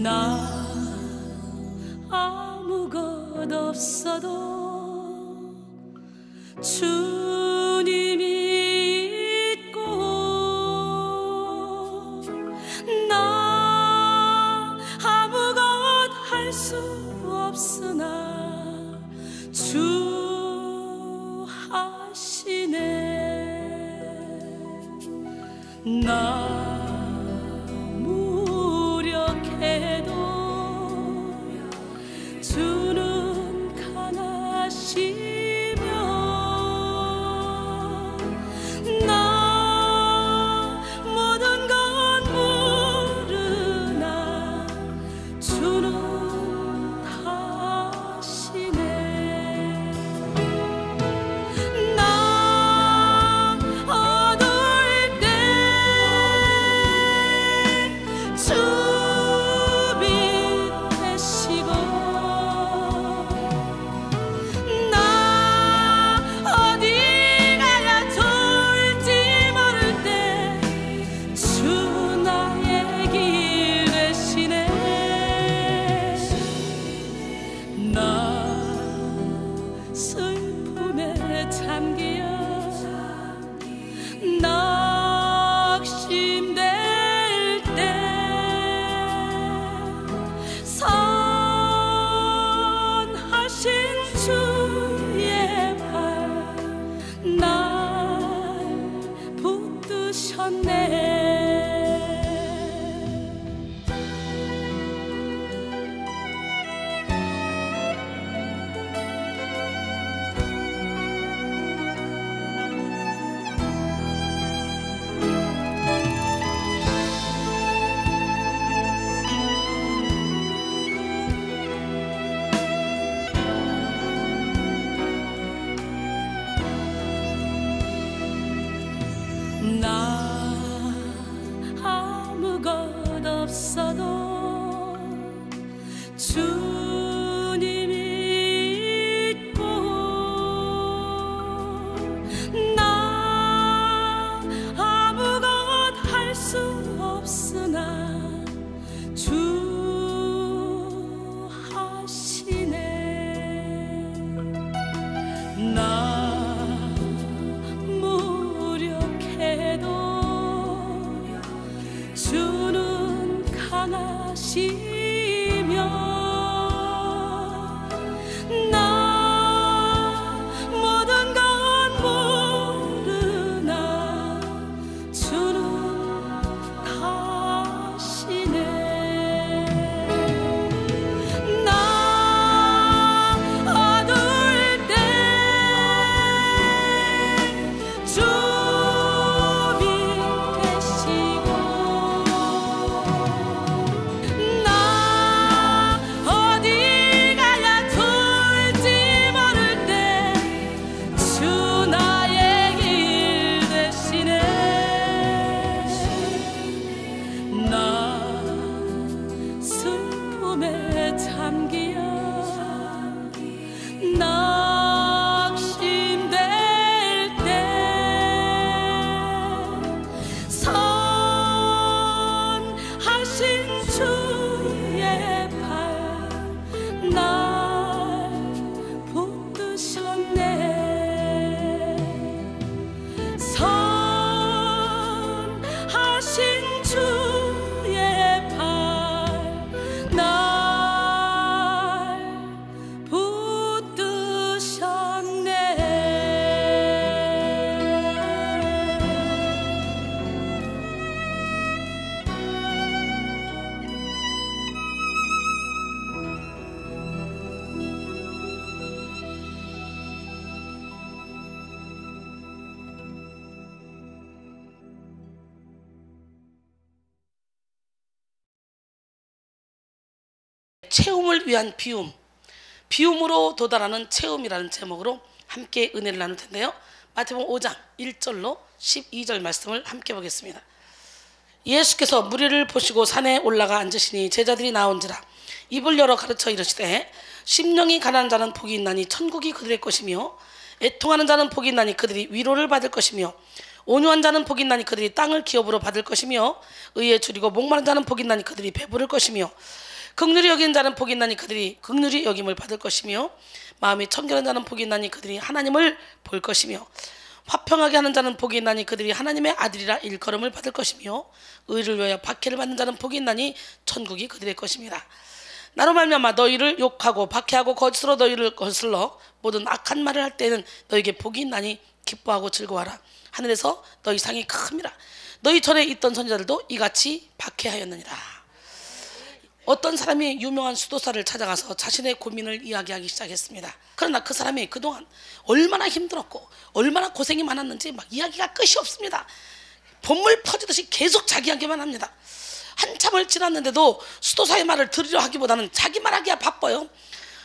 나 아무것 없어도 주님이 있고, 나 아무것 할 수 없으나 주 하시네. 나 주는 강하시며 나 모든 건 모르나 주는 다시네. 나 어두울 때 낙심될 때 선하신 주의 발 날 붙드셨네. 나 아무것 없어도 주님이 있고, 나 아무것 할 수 없으나 주 하시네. 나 주는 강하시며 나 모든 건 모르나 주는 다시네. 나 어두울 때 잠기어 낙심될 때 선하신 주의 발 날 붙드셨네. 선하신 주의 발 날 채움을 위한 비움, 비움으로 도달하는 체험이라는 제목으로 함께 은혜를 나눌 텐데요. 마태복음 5장 1절로 12절 말씀을 함께 보겠습니다. 예수께서 무리를 보시고 산에 올라가 앉으시니 제자들이 나온지라 입을 열어 가르쳐 이르시되 심령이 가난한 자는 복이 있나니 천국이 그들의 것이며 애통하는 자는 복이 있나니 그들이 위로를 받을 것이며 온유한 자는 복이 있나니 그들이 땅을 기업으로 받을 것이며 의에 줄이고 목마른 자는 복이 있나니 그들이 배부를 것이며 긍휼히 여기는 자는 복이 있나니 그들이 긍휼히 여김을 받을 것이며 마음이 청결한 자는 복이 있나니 그들이 하나님을 볼 것이며 화평하게 하는 자는 복이 있나니 그들이 하나님의 아들이라 일컬음을 받을 것이며 의를 위하여 박해를 받는 자는 복이 있나니 천국이 그들의 것입니다. 나로 말미암아 너희를 욕하고 박해하고 거짓으로 너희를 거슬러 모든 악한 말을 할 때에는 너희에게 복이 있나니 기뻐하고 즐거워하라. 하늘에서 너희 상이 큽니다. 너희 전에 있던 선지자들도 이같이 박해하였느니라. 어떤 사람이 유명한 수도사를 찾아가서 자신의 고민을 이야기하기 시작했습니다. 그러나 그 사람이 그동안 얼마나 힘들었고 얼마나 고생이 많았는지 막 이야기가 끝이 없습니다. 본물 퍼지듯이 계속 자기 이야기만 합니다. 한참을 지났는데도 수도사의 말을 들으려 하기보다는 자기 말하기가 바빠요.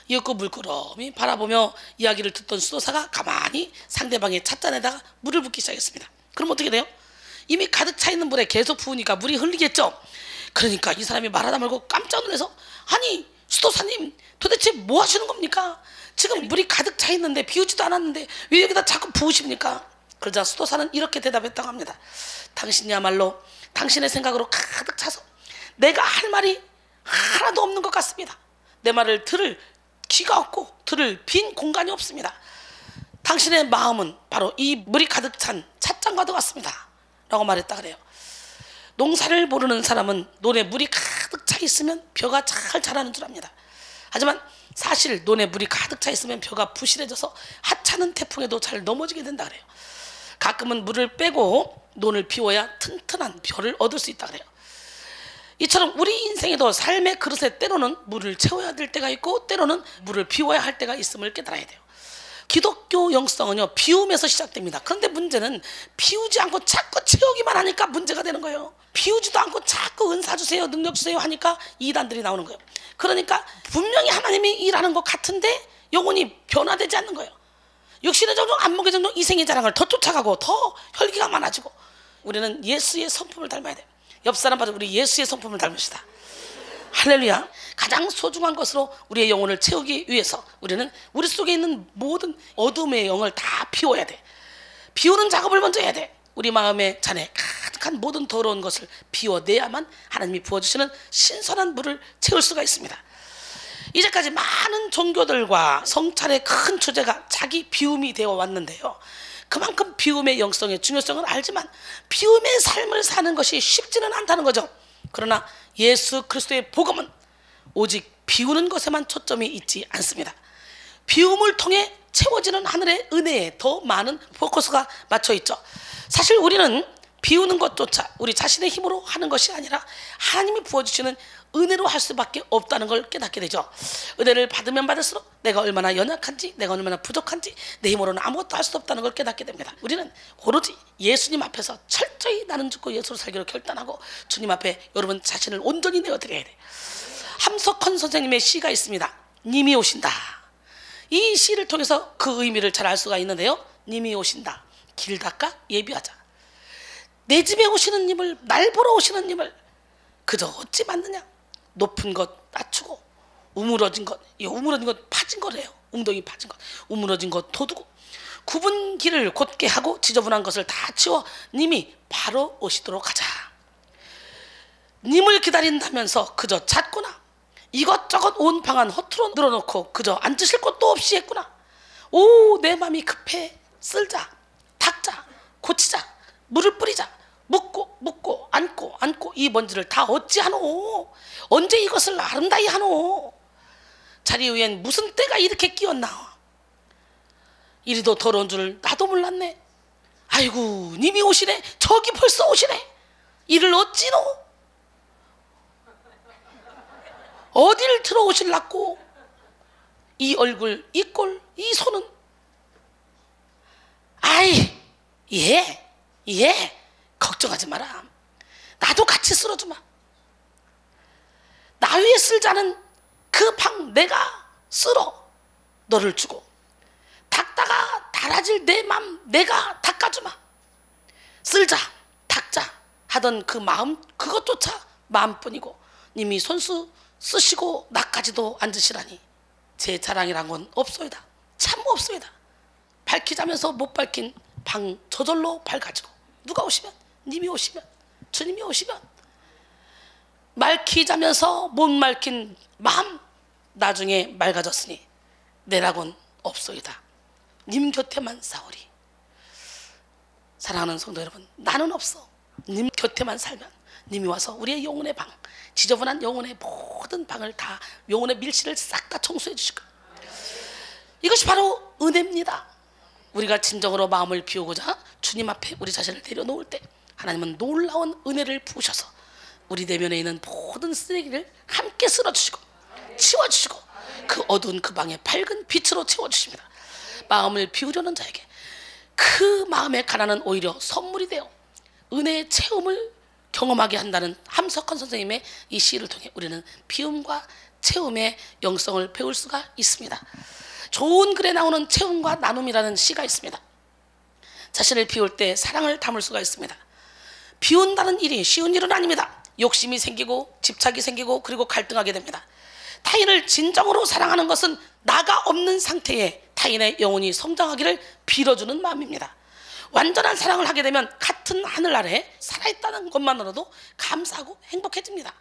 이윽고 물끄러미 바라보며 이야기를 듣던 수도사가 가만히 상대방의 찻잔에다가 물을 붓기 시작했습니다. 그럼 어떻게 돼요? 이미 가득 차 있는 물에 계속 부으니까 물이 흘리겠죠. 그러니까 이 사람이 말하다 말고 깜짝 놀라서 아니 수도사님 도대체 뭐 하시는 겁니까? 지금 물이 가득 차 있는데 비우지도 않았는데 왜 여기다 자꾸 부으십니까? 그러자 수도사는 이렇게 대답했다고 합니다. 당신이야말로 당신의 생각으로 가득 차서 내가 할 말이 하나도 없는 것 같습니다. 내 말을 들을 귀가 없고 들을 빈 공간이 없습니다. 당신의 마음은 바로 이 물이 가득 찬 찻잔과도 같습니다 라고 말했다 그래요. 농사를 모르는 사람은 논에 물이 가득 차 있으면 벼가 잘 자라는 줄 압니다. 하지만 사실 논에 물이 가득 차 있으면 벼가 부실해져서 하찮은 태풍에도 잘 넘어지게 된다 그래요. 가끔은 물을 빼고 논을 비워야 튼튼한 벼를 얻을 수 있다 그래요. 이처럼 우리 인생에도 삶의 그릇에 때로는 물을 채워야 될 때가 있고 때로는 물을 비워야 할 때가 있음을 깨달아야 돼요. 기독교 영성은요 비움에서 시작됩니다. 그런데 문제는 비우지 않고 자꾸 채우기만 하니까 문제가 되는 거예요. 비우지도 않고 자꾸 은사 주세요 능력 주세요 하니까 이단들이 나오는 거예요. 그러니까 분명히 하나님이 일하는 것 같은데 영혼이 변화되지 않는 거예요. 육신의 종종 안목의 종종 이생의 자랑을 더 쫓아가고 더 혈기가 많아지고 우리는 예수의 성품을 닮아야 돼요. 옆 사람 봐도 우리 예수의 성품을 닮읍시다. 할렐루야. 가장 소중한 것으로 우리의 영혼을 채우기 위해서 우리는 우리 속에 있는 모든 어둠의 영을 다 비워야 돼. 비우는 작업을 먼저 해야 돼. 우리 마음의 잔에 가득한 모든 더러운 것을 비워내야만 하나님이 부어주시는 신선한 물을 채울 수가 있습니다. 이제까지 많은 종교들과 성찰의 큰 주제가 자기 비움이 되어 왔는데요. 그만큼 비움의 영성의 중요성을 알지만 비움의 삶을 사는 것이 쉽지는 않다는 거죠. 그러나 예수 그리스도의 복음은 오직 비우는 것에만 초점이 있지 않습니다. 비움을 통해 채워지는 하늘의 은혜에 더 많은 포커스가 맞춰 있죠. 사실 우리는 비우는 것조차 우리 자신의 힘으로 하는 것이 아니라 하나님이 부어주시는 은혜로 할 수밖에 없다는 걸 깨닫게 되죠. 은혜를 받으면 받을수록 내가 얼마나 연약한지 내가 얼마나 부족한지 내 힘으로는 아무것도 할 수 없다는 걸 깨닫게 됩니다. 우리는 오로지 예수님 앞에서 철저히 나는 죽고 예수로 살기로 결단하고 주님 앞에 여러분 자신을 온전히 내어드려야 돼. 함석헌 선생님의 시가 있습니다. 님이 오신다. 이 시를 통해서 그 의미를 잘 알 수가 있는데요. 님이 오신다. 길 닦아 예비하자. 내 집에 오시는 님을 날 보러 오시는 님을 그저 어찌 맞느냐. 높은 것 낮추고 우물어진 것, 이 우물어진 것 파진 거래요. 웅덩이 파진 것, 우물어진 것 도두고 굽은 길을 곧게 하고 지저분한 것을 다 치워 님이 바로 오시도록 하자. 님을 기다린다면서 그저 잤구나. 이것저것 온 방안 허투루 늘어놓고 그저 앉으실 곳도 없이 했구나. 오, 내 맘이 급해. 쓸자, 닦자, 고치자, 물을 뿌리자. 묻고 안고 이 먼지를 다 어찌하노. 언제 이것을 아름다이 하노. 자리 위엔 무슨 때가 이렇게 끼었나. 이리도 더러운 줄 나도 몰랐네. 아이고 님이 오시네. 저기 벌써 오시네. 이를 어찌노. 어딜 들어오실라고. 이 얼굴 이 꼴 이 손은. 아이 예 걱정하지 마라. 나도 같이 쓸어주마. 나 위에 쓸자는 그 방 내가 쓸어. 너를 주고 닦다가 닳아질 내 맘 내가 닦아주마. 쓸자 닦자 하던 그 마음, 그것조차 마음뿐이고 님이 손수 쓰시고 나까지도 앉으시라니 제 자랑이란 건 없소이다. 참 없소이다. 밝히자면서 못 밝힌 방 저절로 밝아지고, 누가 오시면, 님이 오시면, 주님이 오시면 맑히자면서 못 맑힌 마음 나중에 맑아졌으니 내라곤 없소이다. 님 곁에만 싸우리. 사랑하는 성도 여러분, 나는 없어. 님 곁에만 살면 님이 와서 우리의 영혼의 방, 지저분한 영혼의 모든 방을 다, 영혼의 밀실을 싹 다 청소해 주실 거예요. 이것이 바로 은혜입니다. 우리가 진정으로 마음을 비우고자 주님 앞에 우리 자신을 내려놓을 때 하나님은 놀라운 은혜를 부으셔서 우리 내면에 있는 모든 쓰레기를 함께 쓸어주시고 치워주시고 그 어두운 그 방에 밝은 빛으로 채워주십니다. 마음을 비우려는 자에게 그 마음의 가난은 오히려 선물이 되어 은혜의 체험을 경험하게 한다는 함석헌 선생님의 이 시를 통해 우리는 비움과 체험의 영성을 배울 수가 있습니다. 좋은 글에 나오는 체험과 나눔이라는 시가 있습니다. 자신을 비울 때 사랑을 담을 수가 있습니다. 비운다는 일이 쉬운 일은 아닙니다. 욕심이 생기고 집착이 생기고 그리고 갈등하게 됩니다. 타인을 진정으로 사랑하는 것은 나가 없는 상태에 타인의 영혼이 성장하기를 빌어주는 마음입니다. 완전한 사랑을 하게 되면 같은 하늘 아래 살아있다는 것만으로도 감사하고 행복해집니다.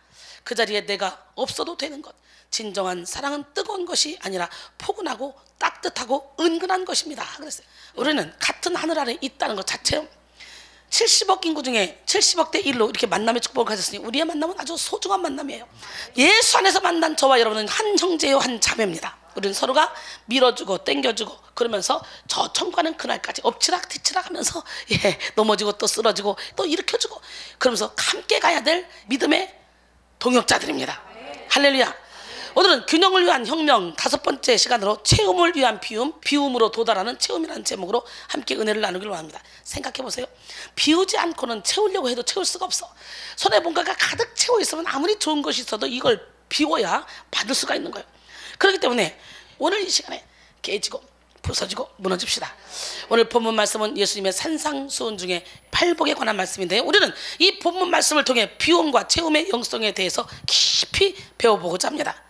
그 자리에 내가 없어도 되는 것, 진정한 사랑은 뜨거운 것이 아니라 포근하고 따뜻하고 은근한 것입니다. 그랬어요. 우리는 같은 하늘 아래 있다는 것 자체요, 70억 인구 중에 70억 대 1로 이렇게 만남의 축복을 가졌으니 우리의 만남은 아주 소중한 만남이에요. 예수 안에서 만난 저와 여러분은 한 형제요 한 자매입니다. 우리는 서로가 밀어주고 땡겨주고 그러면서 저 천국하는 그날까지 엎치락 뒤치락 하면서 넘어지고 또 쓰러지고 또 일으켜주고 그러면서 함께 가야 될 믿음의 동역자들입니다. 할렐루야. 오늘은 균형을 위한 혁명 5번째 시간으로 체험을 위한 비움, 비움으로 도달하는 체험이라는 제목으로 함께 은혜를 나누기를 원합니다. 생각해 보세요. 비우지 않고는 채우려고 해도 채울 수가 없어. 손에 뭔가가 가득 채워 있으면 아무리 좋은 것이 있어도 이걸 비워야 받을 수가 있는 거예요. 그렇기 때문에 오늘 이 시간에 깨지고 부서지고 무너집시다. 오늘 본문 말씀은 예수님의 산상수훈 중에 팔복에 관한 말씀인데요, 우리는 이 본문 말씀을 통해 비움과 체험의 영성에 대해서 깊이 배워보고자 합니다.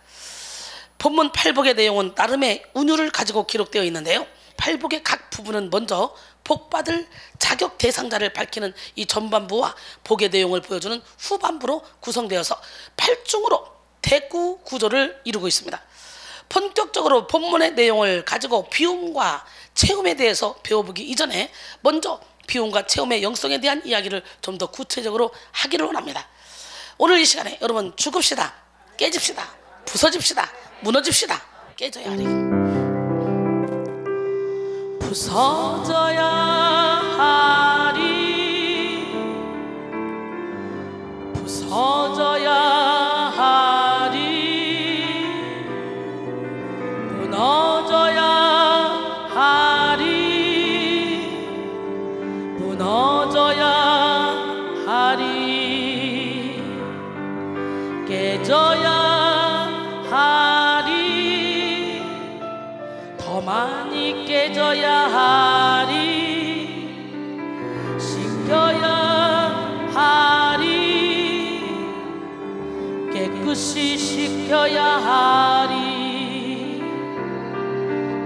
본문 팔복의 내용은 나름의 운율을 가지고 기록되어 있는데요, 팔복의 각 부분은 먼저 복받을 자격 대상자를 밝히는 이 전반부와 복의 내용을 보여주는 후반부로 구성되어서 8중으로 대구 구조를 이루고 있습니다. 본격적으로 본문의 내용을 가지고 비움과 체험에 대해서 배워보기 이전에 먼저 비움과 체험의 영성에 대한 이야기를 좀 더 구체적으로 하기를 원합니다. 오늘 이 시간에 여러분 죽읍시다, 깨집시다, 부서집시다, 무너집시다. 깨져야 하리. 부서져야 하리, 부서져야 하리, 무너져야 하리, 무너져야 하리, 깨져야 하리, 더 많이 깨져야 하리, 씻겨야 하리, 깨끗이 씻겨야 하리,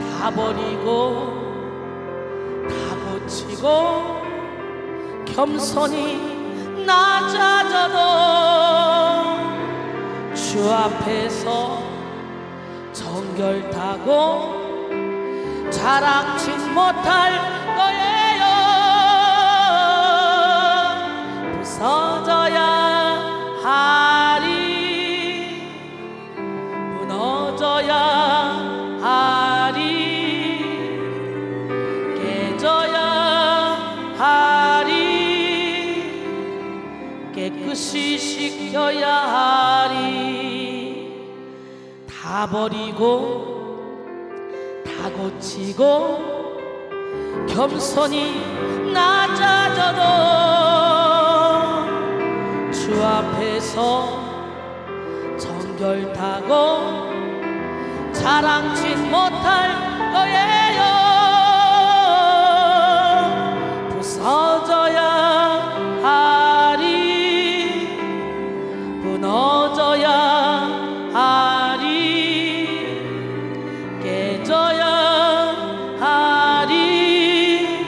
다 버리고 다 고치고 겸손히 낮아져도 주 앞에서 정결타고 자랑치 못할 거예요. 부서져야 하리, 무너져야 하리, 깨져야 하리, 깨끗이 씻겨야 하리, 다 버리고 다 고치고 겸손히 낮아져도 주 앞에서 정결타고 사랑치 못할 거예요. 부서져야 하리, 무너져야 하리, 깨져야 하리,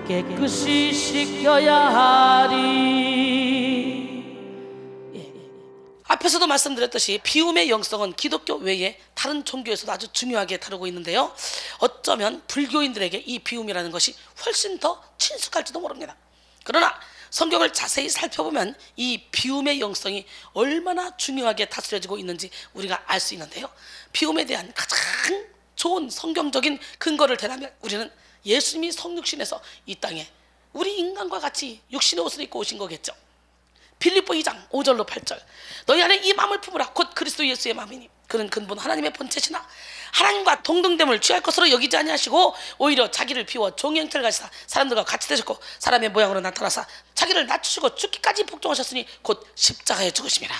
깨끗이 씻겨야 하리. 앞에서도 말씀드렸듯이 비움의 영성은 기독교 외에 다른 종교에서도 아주 중요하게 다루고 있는데요, 어쩌면 불교인들에게 이 비움이라는 것이 훨씬 더 친숙할지도 모릅니다. 그러나 성경을 자세히 살펴보면 이 비움의 영성이 얼마나 중요하게 다스려지고 있는지 우리가 알 수 있는데요, 비움에 대한 가장 좋은 성경적인 근거를 대라면 우리는 예수님이 성육신에서 이 땅에 우리 인간과 같이 육신의 옷을 입고 오신 거겠죠. 빌립보 2장 5절로 8절, 너희 안에 이 마음을 품으라 곧 그리스도 예수의 마음이니 그는 근본 하나님의 본체시나 하나님과 동등됨을 취할 것으로 여기지 아니하시고 오히려 자기를 비워 종의 형태를 가지사 사람들과 같이 되셨고 사람의 모양으로 나타나사 자기를 낮추시고 죽기까지 복종하셨으니 곧 십자가에 죽으심이라.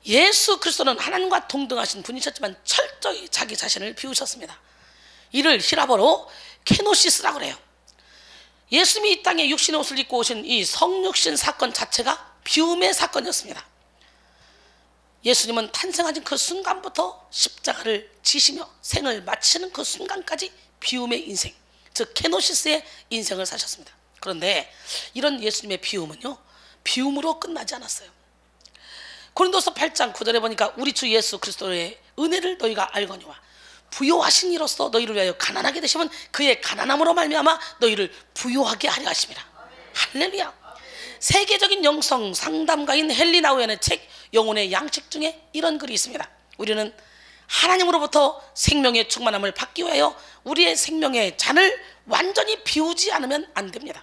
예수 그리스도는 하나님과 동등하신 분이셨지만 철저히 자기 자신을 비우셨습니다. 이를 히라보로 케노시스라고 그래요. 예수님이 이 땅에 육신의 옷을 입고 오신 이 성육신 사건 자체가 비움의 사건이었습니다. 예수님은 탄생하신 그 순간부터 십자가를 지시며 생을 마치는 그 순간까지 비움의 인생, 즉 케노시스의 인생을 사셨습니다. 그런데 이런 예수님의 비움은요, 비움으로 끝나지 않았어요. 고린도서 8장 9절에 보니까 우리 주 예수 그리스도의 은혜를 너희가 알거니와 부요하신 이로써 너희를 위하여 가난하게 되시면 그의 가난함으로 말미암아 너희를 부요하게 하려 하심이라. 할렐루야. 세계적인 영성 상담가인 헨리 나우엔의 책 영혼의 양식 중에 이런 글이 있습니다. 우리는 하나님으로부터 생명의 충만함을 받기 위하여 우리의 생명의 잔을 완전히 비우지 않으면 안 됩니다.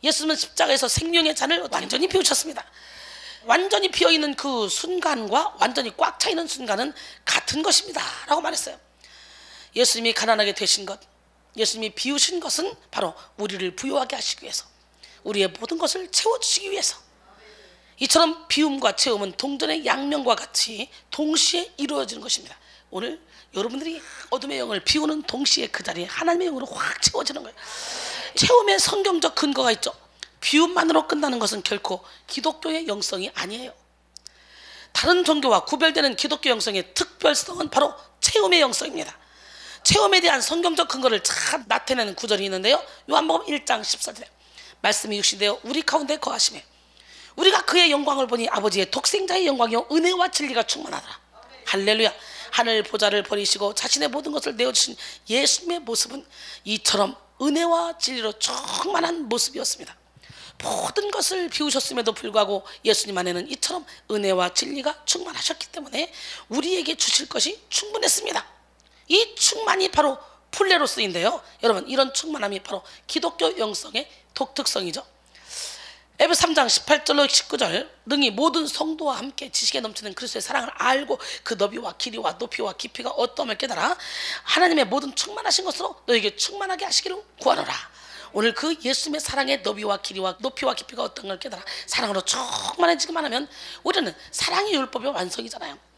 예수님은 십자가에서 생명의 잔을 완전히 비우셨습니다. 완전히 비어있는 그 순간과 완전히 꽉 차있는 순간은 같은 것입니다 라고 말했어요. 예수님이 가난하게 되신 것, 예수님이 비우신 것은 바로 우리를 부요하게 하시기 위해서, 우리의 모든 것을 채워주시기 위해서. 이처럼 비움과 채움은 동전의 양면과 같이 동시에 이루어지는 것입니다. 오늘 여러분들이 어둠의 영을 비우는 동시에 그 자리에 하나님의 영으로 확 채워지는 거예요. 채움의 성경적 근거가 있죠. 비움만으로 끝나는 것은 결코 기독교의 영성이 아니에요. 다른 종교와 구별되는 기독교 영성의 특별성은 바로 채움의 영성입니다. 체험에 대한 성경적 근거를 잘 나타내는 구절이 있는데요, 요한복음 1장 14절에 말씀이 육신되어 우리 가운데 거하시매 우리가 그의 영광을 보니 아버지의 독생자의 영광이요 은혜와 진리가 충만하더라. 할렐루야. 하늘 보좌를 버리시고 자신의 모든 것을 내어주신 예수님의 모습은 이처럼 은혜와 진리로 충만한 모습이었습니다. 모든 것을 비우셨음에도 불구하고 예수님 안에는 이처럼 은혜와 진리가 충만하셨기 때문에 우리에게 주실 것이 충분했습니다. 이 충만이 바로 풀레로스인데요, 여러분 이런 충만함이 바로 기독교 영성의 독특성이죠. 에베소 3장 18절로 19절, 능히 모든 성도와 함께 지식에 넘치는 그리스도의 사랑을 알고 그 너비와 길이와 높이와 깊이가 어떠함을 깨달아 하나님의 모든 충만하신 것으로 너에게 충만하게 하시기를 구하노라. 오늘 그 예수님의 사랑의 너비와 길이와 높이와 깊이가 어떤 걸 깨달아 사랑으로 충만해지기만 하면 우리는 사랑의 율법의 완성이잖아요.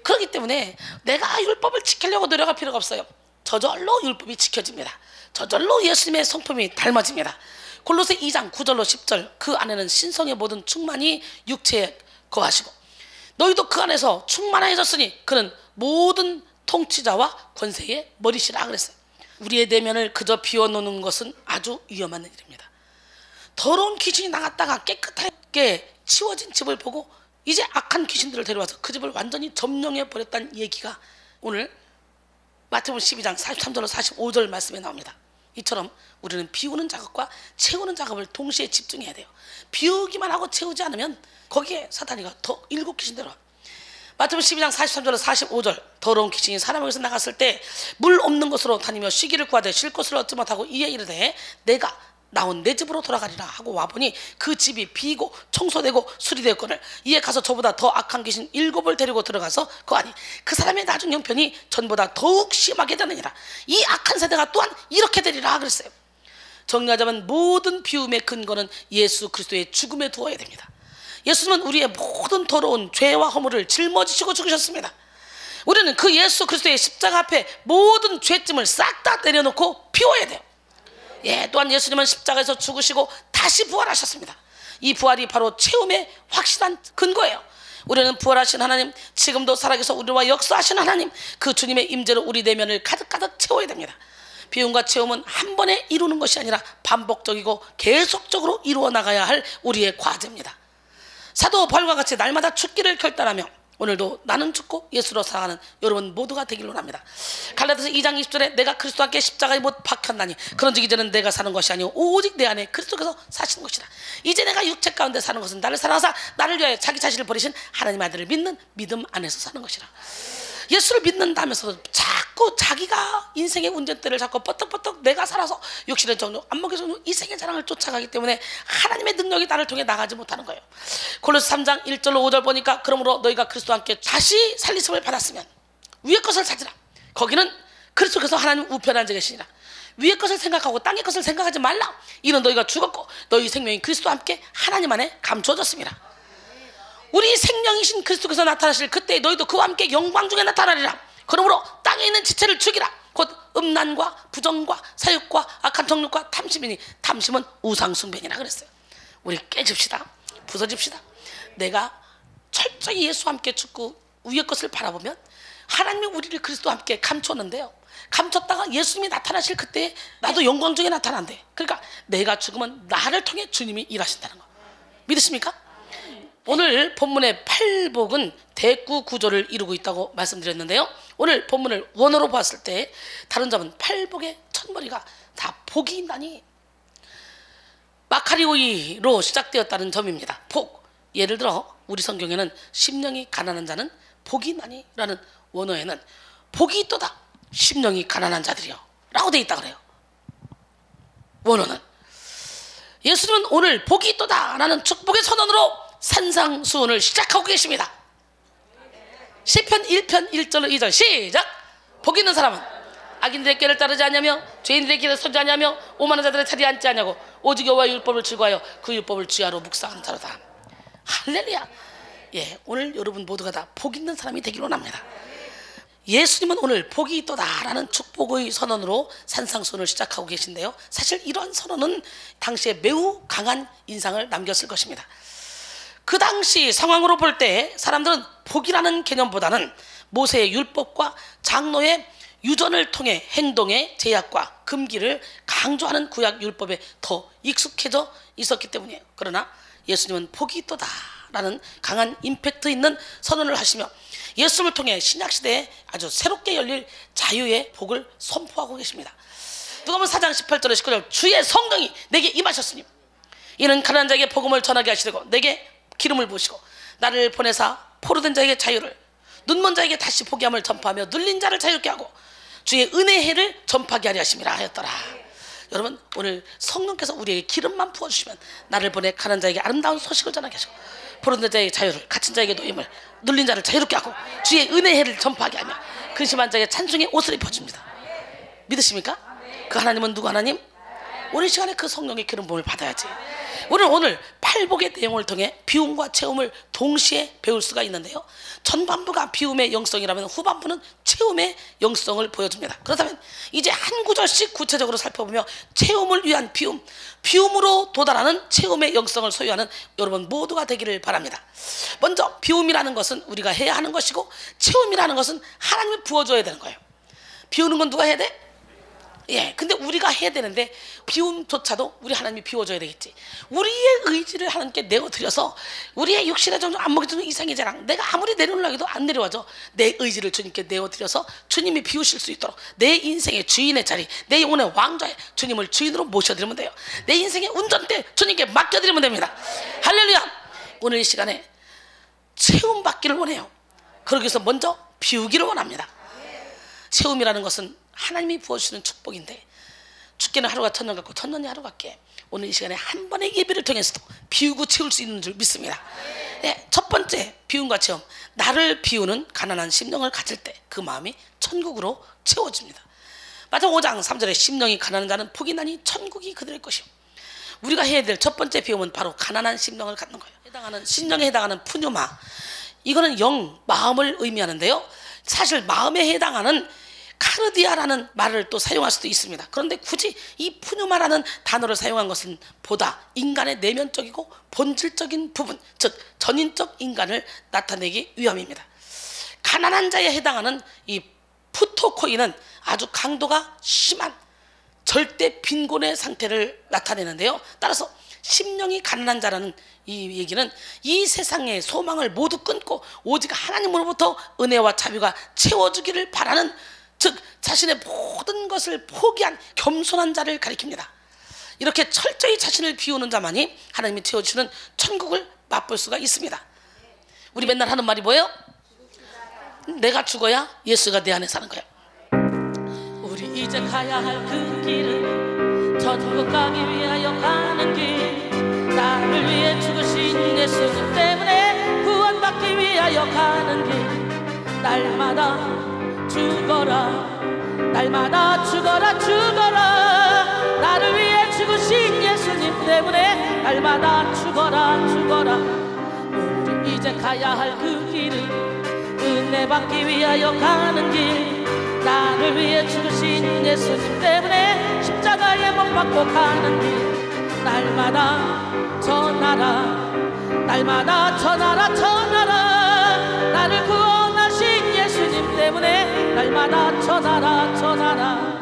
그렇기 때문에 내가 율법을 지키려고 노력할 필요가 없어요. 저절로 율법이 지켜집니다. 저절로 예수님의 성품이 닮아집니다. 골로새 2장 9절로 10절, 그 안에는 신성의 모든 충만이 육체에 거하시고 너희도 그 안에서 충만해졌으니 그는 모든 통치자와 권세의 머리시라 그랬어요. 우리의 내면을 그저 비워놓는 것은 아주 위험한 일입니다. 더러운 귀신이 나갔다가 깨끗하게 치워진 집을 보고 이제 악한 귀신들을 데려와서 그 집을 완전히 점령해 버렸다는 얘기가 오늘 마태복음 12장 43절로 45절 말씀에 나옵니다. 이처럼 우리는 비우는 작업과 채우는 작업을 동시에 집중해야 돼요. 비우기만 하고 채우지 않으면 거기에 사탄이가 더 일곱 귀신 데려와. 마태복음 12장 43절로 45절, 더러운 귀신이 사람에게서 나갔을 때 물 없는 곳으로 다니며 쉬기를 구하되 쉴 곳을 얻지 못하고 이에 이르되 내가 나온 내 집으로 돌아가리라 하고 와보니 그 집이 비고 청소되고 수리되었거늘 이에 가서 저보다 더 악한 귀신 7을 데리고 들어가서 거하니 그 사람의 나중 형편이 전보다 더욱 심하게 되느니라. 이 악한 세대가 또한 이렇게 되리라 그랬어요. 정리하자면 모든 비움의 근거는 예수 그리스도의 죽음에 두어야 됩니다. 예수님은 우리의 모든 더러운 죄와 허물을 짊어지시고 죽으셨습니다. 우리는 그 예수 그리스도의 십자가 앞에 모든 죄짐을 싹 다 내려놓고 피워야 돼요. 예, 또한 예수님은 십자가에서 죽으시고 다시 부활하셨습니다. 이 부활이 바로 체험의 확실한 근거예요. 우리는 부활하신 하나님, 지금도 살아계셔 우리와 역사하신 하나님, 그 주님의 임재로 우리 내면을 가득가득 채워야 됩니다. 비움과 체험은 한 번에 이루는 것이 아니라 반복적이고 계속적으로 이루어 나가야 할 우리의 과제입니다. 사도 바울과 같이 날마다 죽기를 결단하며 오늘도 나는 죽고 예수로 살아가는 여러분 모두가 되길 원합니다. 갈라디아서 2장 20절에 내가 그리스도와 함께 십자가에 못 박혔나니 그런즉 이제는 내가 사는 것이 아니오 오직 내 안에 그리스도께서 사시는 것이라. 이제 내가 육체 가운데 사는 것은 나를 사랑하사 나를 위하여 자기 자신을 버리신 하나님 아들을 믿는 믿음 안에서 사는 것이라. 예수를 믿는다면서 자꾸 자기가 인생의 운전대를 잡고 뻗떡뻗떡 내가 살아서 육신의 정욕, 안목의 정욕, 이생의 자랑을 쫓아가기 때문에 하나님의 능력이 나를 통해 나가지 못하는 거예요. 골로새 3장 1절로 5절 보니까 그러므로 너희가 그리스도와 함께 다시 살리심을 받았으면 위의 것을 찾으라. 거기는 그리스도께서 하나님 우편에 앉아 계시니라. 위의 것을 생각하고 땅의 것을 생각하지 말라. 이는 너희가 죽었고 너희 생명이 그리스도와 함께 하나님 안에 감추어졌습니다. 우리 생명이신 그리스도께서 나타나실 그때 너희도 그와 함께 영광 중에 나타나리라. 그러므로 땅에 있는 지체를 죽이라. 곧 음란과 부정과 사욕과 악한 정욕과 탐심이니 탐심은 우상숭배니라 그랬어요. 우리 깨집시다. 부서집시다. 내가 철저히 예수와 함께 죽고 위의 것을 바라보면 하나님이 우리를 그리스도와 함께 감췄는데요, 감췄다가 예수님이 나타나실 그때 나도 영광 중에 나타난대. 그러니까 내가 죽으면 나를 통해 주님이 일하신다는 거 믿으십니까? 오늘 본문의 팔복은 대구 구조를 이루고 있다고 말씀드렸는데요, 오늘 본문을 원어로 봤을 때 다른 점은 팔복의 첫머리가 다 복이 있나니 마카리오이로 시작되었다는 점입니다. 복, 예를 들어 우리 성경에는 심령이 가난한 자는 복이 있나니 라는 원어에는 복이 있도다 심령이 가난한 자들이요 라고 되어 있다 그래요. 원어는 예수님은 오늘 복이 있도다 라는 축복의 선언으로 산상수훈을 시작하고 계십니다. 시편 1편 1절로 2절 시작. 복 있는 사람은 악인들의 길을 따르지 않냐며 죄인들의 길을 서지 않냐며 오만한 자들의 자리에 앉지 않냐고 오직 여호와의 율법을 즐거워하여 그 율법을 주야로 묵상하는 자로다. 할렐루야. 예, 오늘 여러분 모두가 다 복 있는 사람이 되길 원합니다. 예수님은 오늘 복이 있도다라는 축복의 선언으로 산상수훈을 시작하고 계신데요, 사실 이런 선언은 당시에 매우 강한 인상을 남겼을 것입니다. 그 당시 상황으로 볼 때 사람들은 복이라는 개념보다는 모세의 율법과 장로의 유전을 통해 행동의 제약과 금기를 강조하는 구약 율법에 더 익숙해져 있었기 때문이에요. 그러나 예수님은 복이 있도다라는 강한 임팩트 있는 선언을 하시며 예수님을 통해 신약시대에 아주 새롭게 열릴 자유의 복을 선포하고 계십니다. 누가복음 4장 18절에 19절 주의 성령이 내게 임하셨으니 이는 가난한 자에게 복음을 전하게 하시려고 내게 기름을 부으시고 나를 보내사 포로된 자에게 자유를, 눈먼 자에게 다시 보게 함을 전파하며 눌린 자를 자유케 하고 주의 은혜의 해를 전파하게 하려 하심이라 하였더라. 여러분, 오늘 성령께서 우리에게 기름만 부어주시면 나를 보내 가난한 자에게 아름다운 소식을 전하게 하시고 포로된 자에게 자유를, 갇힌 자에게 노임을, 눌린 자를 자유롭게 하고 주의 은혜의 해를 전파하게 하며 근심한 자에게 찬송의 옷을 입혀줍니다. 믿으십니까? 그 하나님은 누구 하나님? 오늘 시간에 그 성령의 기름 부음을 받아야지. 우리는 오늘 팔복의 내용을 통해 비움과 체험을 동시에 배울 수가 있는데요, 전반부가 비움의 영성이라면 후반부는 체험의 영성을 보여줍니다. 그렇다면 이제 한 구절씩 구체적으로 살펴보며 체험을 위한 비움, 비움으로 도달하는 체험의 영성을 소유하는 여러분 모두가 되기를 바랍니다. 먼저 비움이라는 것은 우리가 해야 하는 것이고 체험이라는 것은 하나님이 부어줘야 되는 거예요. 비우는 건 누가 해야 돼? 예, 근데 우리가 해야 되는데 비움조차도 우리 하나님이 비워줘야 되겠지. 우리의 의지를 하나님께 내어드려서 우리의 육신의 정욕, 안목의 정욕, 이생의 자랑, 내가 아무리 내려오려고 해도 안 내려와줘. 내 의지를 주님께 내어드려서 주님이 비우실 수 있도록 내 인생의 주인의 자리, 내 영혼의 왕좌에 주님을 주인으로 모셔드리면 돼요. 내 인생의 운전대 주님께 맡겨드리면 됩니다. 할렐루야. 오늘 이 시간에 체험받기를 원해요. 그러기 위해서 먼저 비우기를 원합니다. 체험이라는 것은 하나님이 부어주시는 축복인데 죽게는 하루가 천년 같고 천년이 하루 같게 오늘 이 시간에 한 번의 예배를 통해서도 비우고 채울 수 있는 줄 믿습니다. 네, 첫 번째 비움과 체험, 나를 비우는 가난한 심령을 가질 때 그 마음이 천국으로 채워집니다. 마태복음 5장 3절에 심령이 가난한 자는 복이 나니 천국이 그들의 것이요. 우리가 해야 될 첫 번째 비움은 바로 가난한 심령을 갖는 거예요. 심령에 해당하는 푸뉴마, 이거는 영, 마음을 의미하는데요, 사실 마음에 해당하는 카르디아라는 말을 또 사용할 수도 있습니다. 그런데 굳이 이 푸뉴마라는 단어를 사용한 것은 보다 인간의 내면적이고 본질적인 부분, 즉 전인적 인간을 나타내기 위함입니다. 가난한 자에 해당하는 이 푸토코이는 아주 강도가 심한 절대 빈곤의 상태를 나타내는데요. 따라서 심령이 가난한 자라는 이 얘기는 이 세상의 소망을 모두 끊고 오직 하나님으로부터 은혜와 자비가 채워주기를 바라는, 즉 자신의 모든 것을 포기한 겸손한 자를 가리킵니다. 이렇게 철저히 자신을 비우는 자만이 하나님이 채워주는 천국을 맛볼 수가 있습니다. 우리 맨날 하는 말이 뭐예요? 내가 죽어야 예수가 내 안에 사는 거예요. 우리 이제 가야 할 그 길은 천국 가기 위하여 가는 길, 나를 위해 죽으신 예수님 때문에 구원받기 위하여 가는 길, 날마다 죽어라, 날마다 죽어라, 죽어라, 나를 위해 죽으신 예수님 때문에 날마다 죽어라, 죽어라. 우리 이제 가야 할 그 길은 은혜 받기 위하여 가는 길, 나를 위해 죽으신 예수님 때문에 십자가에 못 박고 가는 길, 날마다 전하라, 날마다 전하라, 전하라, 나를 구원하신 예수님 때문에 날마다 전하라, 전하라.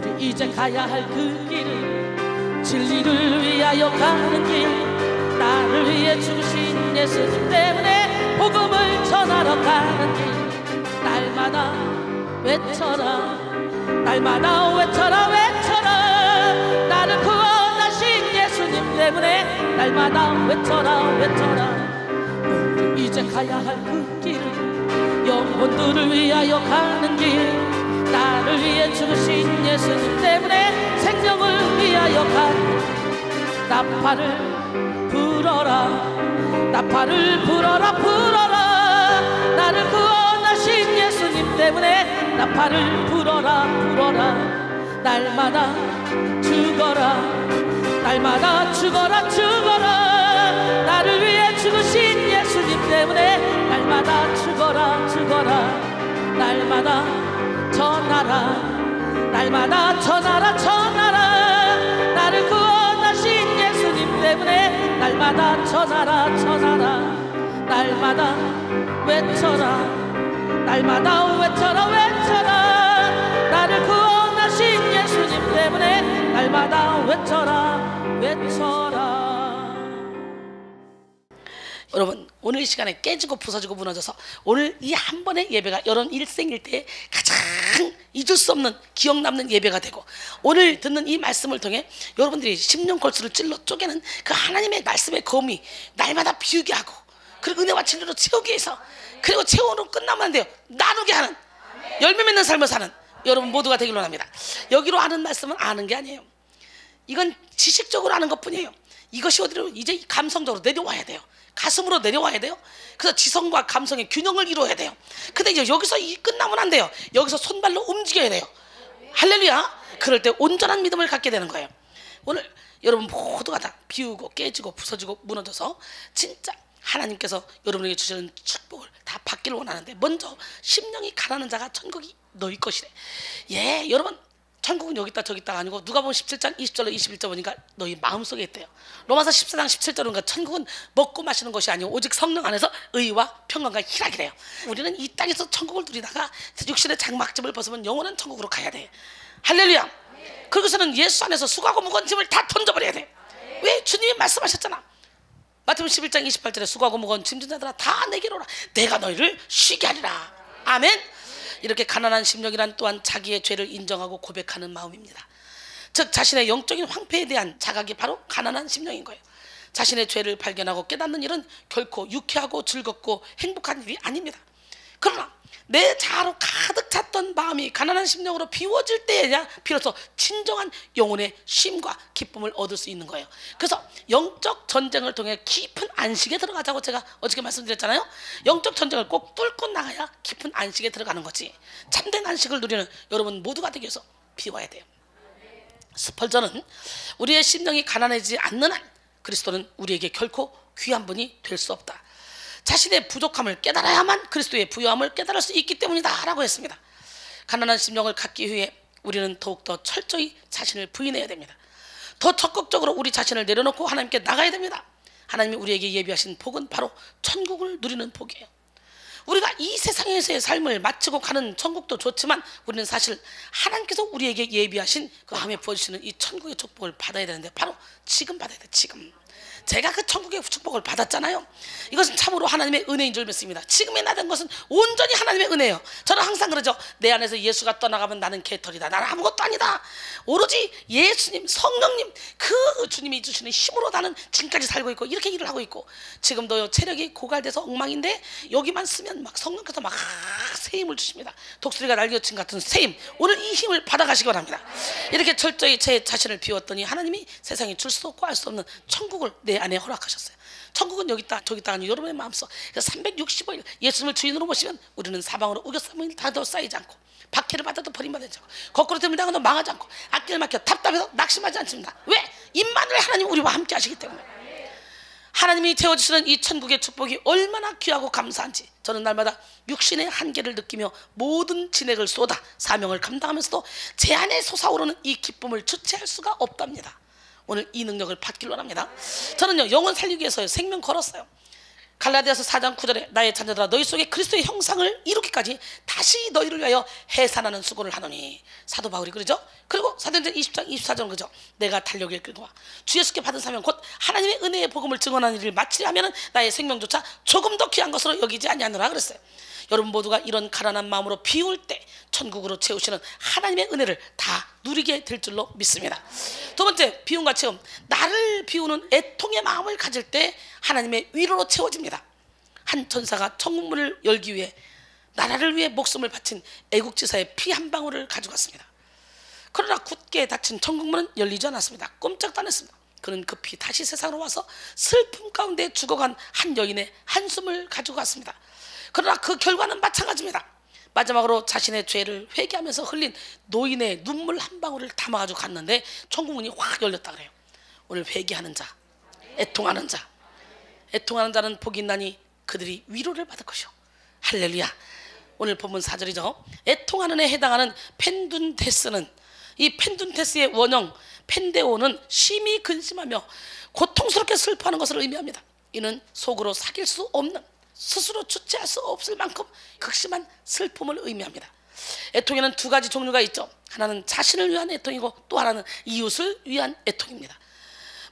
우리 이제 가야 할 그 길은 진리를 위하여 가는 길, 나를 위해 죽으신 예수님 때문에 복음을 전하러 가는 길, 날마다 외쳐라, 날마다 외쳐라, 외쳐라, 나를 구원하신 예수님 때문에 날마다 외쳐라, 외쳐라. 우리 이제 가야 할 그 길은 영혼들을 위하여 가는 길, 나를 위해 죽으신 예수님 때문에 생명을 위하여 가는 길, 나팔을 불어라, 나팔을 불어라, 불어라, 나를 구원하신 예수님 때문에 나팔을 불어라, 불어라, 날마다 죽어라, 날마다 죽어라, 죽어라, 나를 위해 죽으신 예수님 때문에 날마다 죽어라, 죽어라, 날마다 전하라, 날마다 전하라, 전하라, 나를 구원하신 예수님 때문에 날마다 전하라, 전하라, 날마다 외쳐라, 날마다 외쳐라, 외쳐라, 나를 구원하신 예수님 때문에 날마다 외쳐라, 외쳐라. 여러분, 오늘 이 시간에 깨지고 부서지고 무너져서 오늘 이 한 번의 예배가 여러분 일생일대에 가장 잊을 수 없는 기억 남는 예배가 되고, 오늘 듣는 이 말씀을 통해 여러분들이 심령 골수를 찔러 쪼개는 그 하나님의 말씀의 검이 날마다 비우게 하고, 그리고 은혜와 진리로 채우기 위해서, 그리고 채우는 끝나면 안 돼요, 나누게 하는, 열매 맺는 삶을 사는 여러분 모두가 되기를 원합니다. 여기로 하는 말씀은 아는 게 아니에요. 이건 지식적으로 아는 것뿐이에요. 이것이 어디로 이제 감성적으로 내려와야 돼요. 가슴으로 내려와야 돼요. 그래서 지성과 감성의 균형을 이루어야 돼요. 근데 이제 여기서 이 끝나면 안 돼요. 여기서 손발로 움직여야 돼요. 할렐루야. 그럴 때 온전한 믿음을 갖게 되는 거예요. 오늘 여러분 모두가 다 비우고 깨지고 부서지고 무너져서 진짜 하나님께서 여러분에게 주시는 축복을 다 받기를 원하는데, 먼저 심령이 가난한 자가 천국이 너희 것이래. 예, 여러분 천국은 여기 있다 저기 있다가 아니고, 누가복음 17장 20절로 21절 보니까 너희 마음속에 있대요. 로마서 14장 17절은 천국은 먹고 마시는 것이 아니고 오직 성령 안에서 의와 평강과 희락이래요. 우리는 이 땅에서 천국을 누리다가 육신의 장막짐을 벗으면 영원한 천국으로 가야 돼. 할렐루야. 그리고서는 예수 안에서 수고하고 무거운 짐을 다 던져버려야 돼. 왜? 주님이 말씀하셨잖아. 마태복음 11장 28절에 수고하고 무거운 짐진 자들아 다 내게로 오라, 내가 너희를 쉬게 하리라. 아멘. 이렇게 가난한 심령이란 또한 자기의 죄를 인정하고 고백하는 마음입니다. 즉 자신의 영적인 황폐에 대한 자각이 바로 가난한 심령인 거예요. 자신의 죄를 발견하고 깨닫는 일은 결코 유쾌하고 즐겁고 행복한 일이 아닙니다. 그러나 내 자아로 가득 찼던 마음이 가난한 심령으로 비워질 때에야 비로소 진정한 영혼의 쉼과 기쁨을 얻을 수 있는 거예요. 그래서 영적 전쟁을 통해 깊은 안식에 들어가자고 제가 어저께 말씀드렸잖아요. 영적 전쟁을 꼭 뚫고 나가야 깊은 안식에 들어가는 거지. 참된 안식을 누리는 여러분 모두가 되기 위해서 비워야 돼요. 스펄전은 우리의 심령이 가난해지지 않는 한 그리스도는 우리에게 결코 귀한 분이 될 수 없다. 자신의 부족함을 깨달아야만 그리스도의 부요함을 깨달을 수 있기 때문이다 라고 했습니다. 가난한 심령을 갖기 위해 우리는 더욱더 철저히 자신을 부인해야 됩니다. 더 적극적으로 우리 자신을 내려놓고 하나님께 나가야 됩니다. 하나님이 우리에게 예비하신 복은 바로 천국을 누리는 복이에요. 우리가 이 세상에서의 삶을 마치고 가는 천국도 좋지만 우리는 사실 하나님께서 우리에게 예비하신 그 다음에 부어주시는 이 천국의 축복을 받아야 되는데 바로 지금 받아야 돼. 지금 제가 그 천국의 축복을 받았잖아요. 이것은 참으로 하나님의 은혜인 줄 믿습니다. 지금에 나된 것은 온전히 하나님의 은혜예요. 저는 항상 그러죠. 내 안에서 예수가 떠나가면 나는 개털이다. 나는 아무것도 아니다. 오로지 예수님, 성령님, 그 주님이 주시는 힘으로 나는 지금까지 살고 있고 이렇게 일을 하고 있고, 지금도 체력이 고갈돼서 엉망인데 여기만 쓰면 막 성령께서 막 새 힘을 주십니다. 독수리가 날개친 같은 새 힘, 오늘 이 힘을 받아가시기 바랍니다. 이렇게 철저히 제 자신을 비웠더니 하나님이 세상에 줄 수 없고 알 수 없는 천국을 내 안에 허락하셨어요. 천국은 여기 있다 저기 있다 아니 여러분의 마음속 365일 예수님을 주인으로 모시면 우리는 사방으로 우겨싸면 다도 쌓이지 않고, 박해를 받아도 버림받지 않고, 거꾸로 뜸을 당해도 망하지 않고, 앞길 막혀 답답해서 낙심하지 않습니다. 왜? 임마누엘 하나님 우리와 함께 하시기 때문에. 하나님이 채워주시는 이 천국의 축복이 얼마나 귀하고 감사한지 저는 날마다 육신의 한계를 느끼며 모든 진액을 쏟아 사명을 감당하면서도 제 안에 솟아오르는 이 기쁨을 주체할 수가 없답니다. 오늘 이 능력을 받길 원합니다. 저는요, 영혼 살리기 위해서 생명 걸었어요. 갈라디아서 4장 9절에 나의 자녀들아 너희 속에 그리스도의 형상을 이루기까지 다시 너희를 위하여 해산하는 수고를 하노니, 사도 바울이 그러죠. 그리고 사도행전 20장 24절은 그러죠. 내가 달력을 끌고 주 예수께 받은 사명 곧 하나님의 은혜의 복음을 증언하는 일을 마치려 하면 나의 생명조차 조금 더 귀한 것으로 여기지 아니하노라 그랬어요. 여러분 모두가 이런 가난한 마음으로 비울 때 천국으로 채우시는 하나님의 은혜를 다 누리게 될 줄로 믿습니다. 두 번째, 비움과 체험. 나를 비우는 애통의 마음을 가질 때 하나님의 위로로 채워집니다. 한 천사가 천국문을 열기 위해 나라를 위해 목숨을 바친 애국지사의 피 한 방울을 가져갔습니다. 그러나 굳게 닫힌 천국문은 열리지 않았습니다. 꼼짝도 안 했습니다. 그는 급히 다시 세상으로 와서 슬픔 가운데 죽어간 한 여인의 한숨을 가지고 갔습니다. 그러나 그 결과는 마찬가지입니다. 마지막으로 자신의 죄를 회개하면서 흘린 노인의 눈물 한 방울을 담아가지고 갔는데 천국문이 확 열렸다 그래요. 오늘 회개하는 자, 애통하는 자, 애통하는 자는 복이 있나니 그들이 위로를 받을 것이요. 할렐루야. 오늘 본문 4절이죠. 애통하는 에 해당하는 펜둔테스는, 이 펜둔테스의 원형 펜데오는 심히 근심하며 고통스럽게 슬퍼하는 것을 의미합니다. 이는 속으로 사귈 수 없는, 스스로 주체할 수 없을 만큼 극심한 슬픔을 의미합니다. 애통에는 두 가지 종류가 있죠. 하나는 자신을 위한 애통이고 또 하나는 이웃을 위한 애통입니다.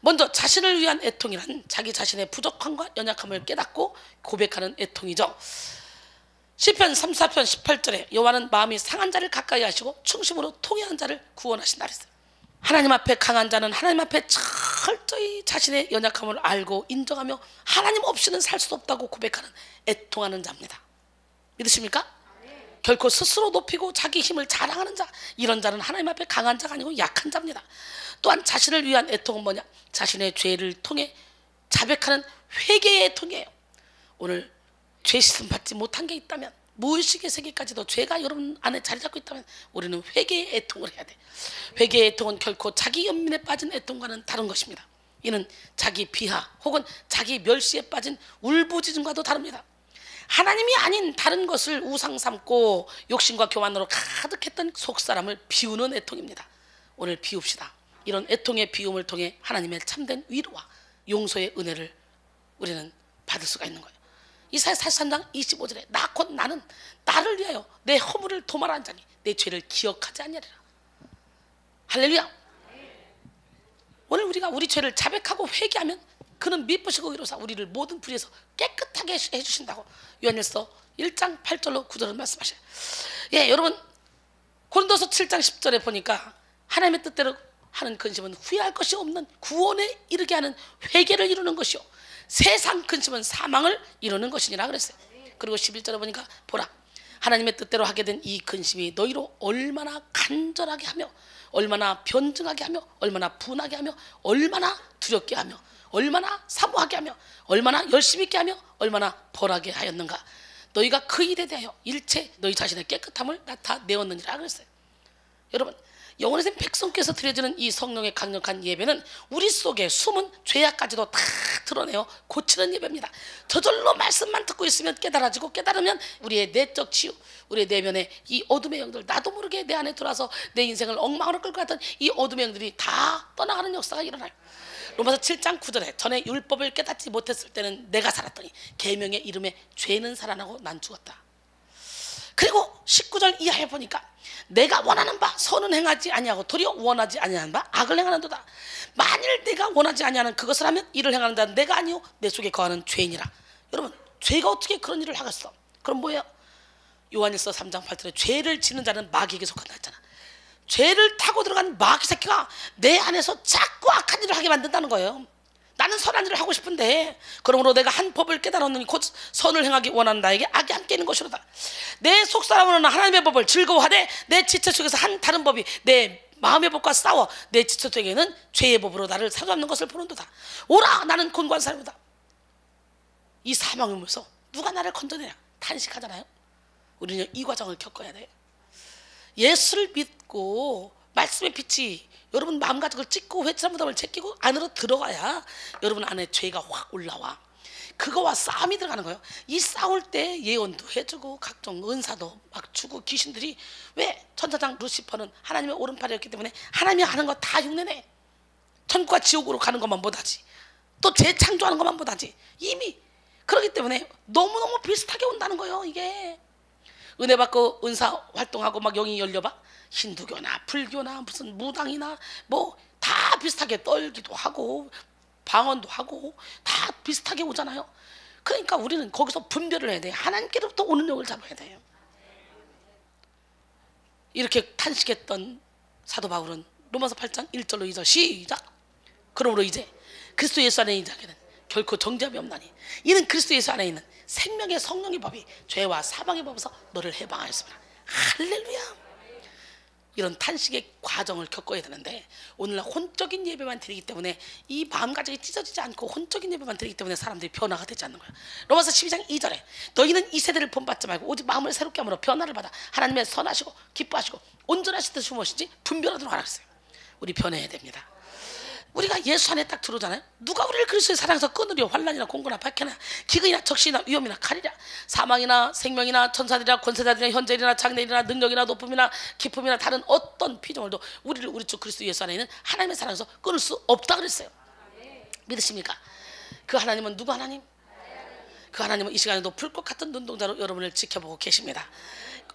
먼저 자신을 위한 애통이란 자기 자신의 부족함과 연약함을 깨닫고 고백하는 애통이죠. 시편 34편 18절에 여호와는 마음이 상한 자를 가까이 하시고 충심으로 통회한 자를 구원하신다 그랬어요. 하나님 앞에 강한 자는 하나님 앞에 철저히 자신의 연약함을 알고 인정하며 하나님 없이는 살 수 없다고 고백하는 애통하는 자입니다. 믿으십니까? 결코 스스로 높이고 자기 힘을 자랑하는 자, 이런 자는 하나님 앞에 강한 자가 아니고 약한 자입니다. 또한 자신을 위한 애통은 뭐냐? 자신의 죄를 통해 자백하는 회개의 애통이에요. 오늘 죄 씻음 받지 못한 게 있다면, 무의식의 세계까지도 죄가 여러분 안에 자리 잡고 있다면 우리는 회개의 애통을 해야 돼. 회개의 애통은 결코 자기 연민에 빠진 애통과는 다른 것입니다. 이는 자기 비하 혹은 자기 멸시에 빠진 울부짖음과도 다릅니다. 하나님이 아닌 다른 것을 우상 삼고 욕심과 교만으로 가득했던 속사람을 비우는 애통입니다. 오늘 비웁시다. 이런 애통의 비움을 통해 하나님의 참된 위로와 용서의 은혜를 우리는 받을 수가 있는 거예요. 이사야 43장 25절에 나 곧 나는 나를 위하여 내 허물을 도말한 자니 내 죄를 기억하지 아니하리라. 할렐루야. 오늘 우리가 우리 죄를 자백하고 회개하면 그는 미쁘시고 의로사 우리를 모든 불의에서 깨끗하게 해주신다고 요한일서 1장 8절로 9절을 말씀하셔요. 예, 여러분 고린도서 7장 10절에 보니까 하나님의 뜻대로 하는 근심은 후회할 것이 없는 구원에 이르게 하는 회개를 이루는 것이요 세상 근심은 사망을 이루는 것이니라 그랬어요. 그리고 11절에 보니까 보라 하나님의 뜻대로 하게 된 이 근심이 너희로 얼마나 간절하게 하며 얼마나 변증하게 하며 얼마나 분하게 하며 얼마나 두렵게 하며 얼마나 사모하게 하며 얼마나 열심히 있게 하며 얼마나 벌하게 하였는가. 너희가 그 일에 대하여 일체 너희 자신의 깨끗함을 나타내었느니라 그랬어요. 여러분 영원히 된 백성께서 드려지는 이 성령의 강력한 예배는 우리 속에 숨은 죄악까지도 다 드러내어 고치는 예배입니다. 저절로 말씀만 듣고 있으면 깨달아지고, 깨달으면 우리의 내적 치유, 우리의 내면의 이 어둠의 영들, 나도 모르게 내 안에 들어와서 내 인생을 엉망으로 끌고 갔던 이 어둠의 영들이 다 떠나가는 역사가 일어나요. 로마서 7장 9절에 전에 율법을 깨닫지 못했을 때는 내가 살았더니 계명의 이름에 죄는 살아나고 난 죽었다. 그리고 19절 이하에 보니까 내가 원하는 바 선은 행하지 아니하고 도리어 원하지 아니하는 바 악을 행하는도다. 만일 내가 원하지 아니하는 그것을 하면 이를 행하는다. 내가 아니요 내 속에 거하는 죄인이라. 여러분, 죄가 어떻게 그런 일을 하겠어? 그럼 뭐예요? 요한일서 3장 8절에 죄를 지는 자는 마귀에게 속한다 했잖아. 죄를 타고 들어간 마귀 새끼가 내 안에서 자꾸 악한 일을 하게 만든다는 거예요. 나는 선한 일을 하고 싶은데, 그러므로 내가 한 법을 깨달았느니 곧 선을 행하기 원하는 나에게 악이 함께 있는 것이로다. 내 속사람으로는 하나님의 법을 즐거워하되 내 지체 속에서 한 다른 법이 내 마음의 법과 싸워 내 지체 속에는 죄의 법으로 나를 사로잡는 것을 보는도다. 오라, 나는 곤고한 사람이다. 이 사망의 몸에서 누가 나를 건져내냐? 탄식하잖아요. 우리는 이 과정을 겪어야 돼요. 예수를 믿고 말씀의 빛이 여러분 마음가짐을 찍고 회칠한 무덤을 제끼고 안으로 들어가야 여러분 안에 죄가 확 올라와. 그거와 싸움이 들어가는 거예요. 이 싸울 때 예언도 해주고 각종 은사도 막 주고, 귀신들이 왜 천사장 루시퍼는 하나님의 오른팔이었기 때문에 하나님이 하는 거 다 흉내내. 천국과 지옥으로 가는 것만 못하지, 또 재창조하는 것만 못하지. 이미 그렇기 때문에 너무너무 비슷하게 온다는 거예요. 이게 은혜 받고 은사 활동하고 막 영이 열려봐, 힌두교나 불교나 무슨 무당이나 뭐 다 비슷하게 떨기도 하고 방언도 하고 다 비슷하게 오잖아요. 그러니까 우리는 거기서 분별을 해야 돼요. 하나님께로부터 오는 영을 잡아야 돼요. 이렇게 탄식했던 사도 바울은 로마서 8장 1절로 2절 시작. 그러므로 이제 그리스도 예수 안에 있는 자에게는 결코 정죄함이 없나니 이는 그리스도 예수 안에 있는 생명의 성령의 법이 죄와 사망의 법에서 너를 해방하였습니다. 할렐루야. 이런 탄식의 과정을 겪어야 되는데, 오늘날 혼적인 예배만 드리기 때문에 이 마음가짐이 찢어지지 않고 혼적인 예배만 드리기 때문에 사람들이 변화가 되지 않는 거예요. 로마서 12장 2절에 너희는 이 세대를 본받지 말고 오직 마음을 새롭게 함으로 변화를 받아 하나님의 선하시고 기뻐하시고 온전하신 뜻이 무엇인지 분별하도록 하라 했어요. 우리 변해야 됩니다. 우리가 예수 안에 딱 들어오잖아요. 누가 우리를 그리스도의 사랑에서 끊으려? 환난이나 공고나 박해나 기근이나 적시나 위험이나 칼이라. 사망이나 생명이나 천사들이나 권세자들이나 현재일이나 장래일이나 능력이나 높음이나 기쁨이나 다른 어떤 피조물도 우리를 우리 주 그리스도 예수 안에 있는 하나님의 사랑에서 끊을 수 없다 그랬어요. 믿으십니까? 그 하나님은 누구 하나님? 그 하나님은 이 시간에도 불꽃 같은 눈동자로 여러분을 지켜보고 계십니다.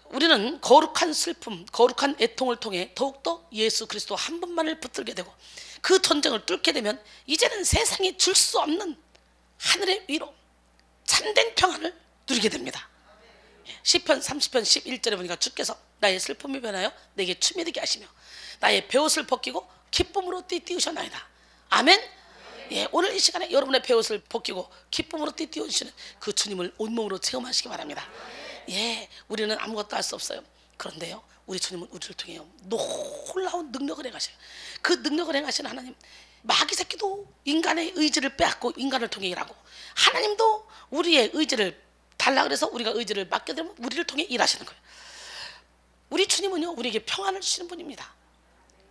우리는 거룩한 슬픔, 거룩한 애통을 통해 더욱더 예수 그리스도 한 분만을 붙들게 되고, 그 전쟁을 뚫게 되면 이제는 세상이 줄 수 없는 하늘의 위로 참된 평안을 누리게 됩니다. 시편 30편 11절에 보니까 주께서 나의 슬픔이 변하여 내게 춤이 되게 하시며 나의 베옷을 벗기고 기쁨으로 띠띠우셨나이다. 아멘. 예, 오늘 이 시간에 여러분의 베옷을 벗기고 기쁨으로 띠띠우시는 그 주님을 온몸으로 체험하시기 바랍니다. 예, 우리는 아무것도 할 수 없어요. 그런데요, 우리 주님은 우리를 통해 놀라운 능력을 행하셔요. 그 능력을 행하시는 하나님, 마귀 새끼도 인간의 의지를 빼앗고 인간을 통해 일하고, 하나님도 우리의 의지를 달라 그래서 우리가 의지를 맡게 되면 우리를 통해 일하시는 거예요. 우리 주님은요, 우리에게 평안을 주시는 분입니다.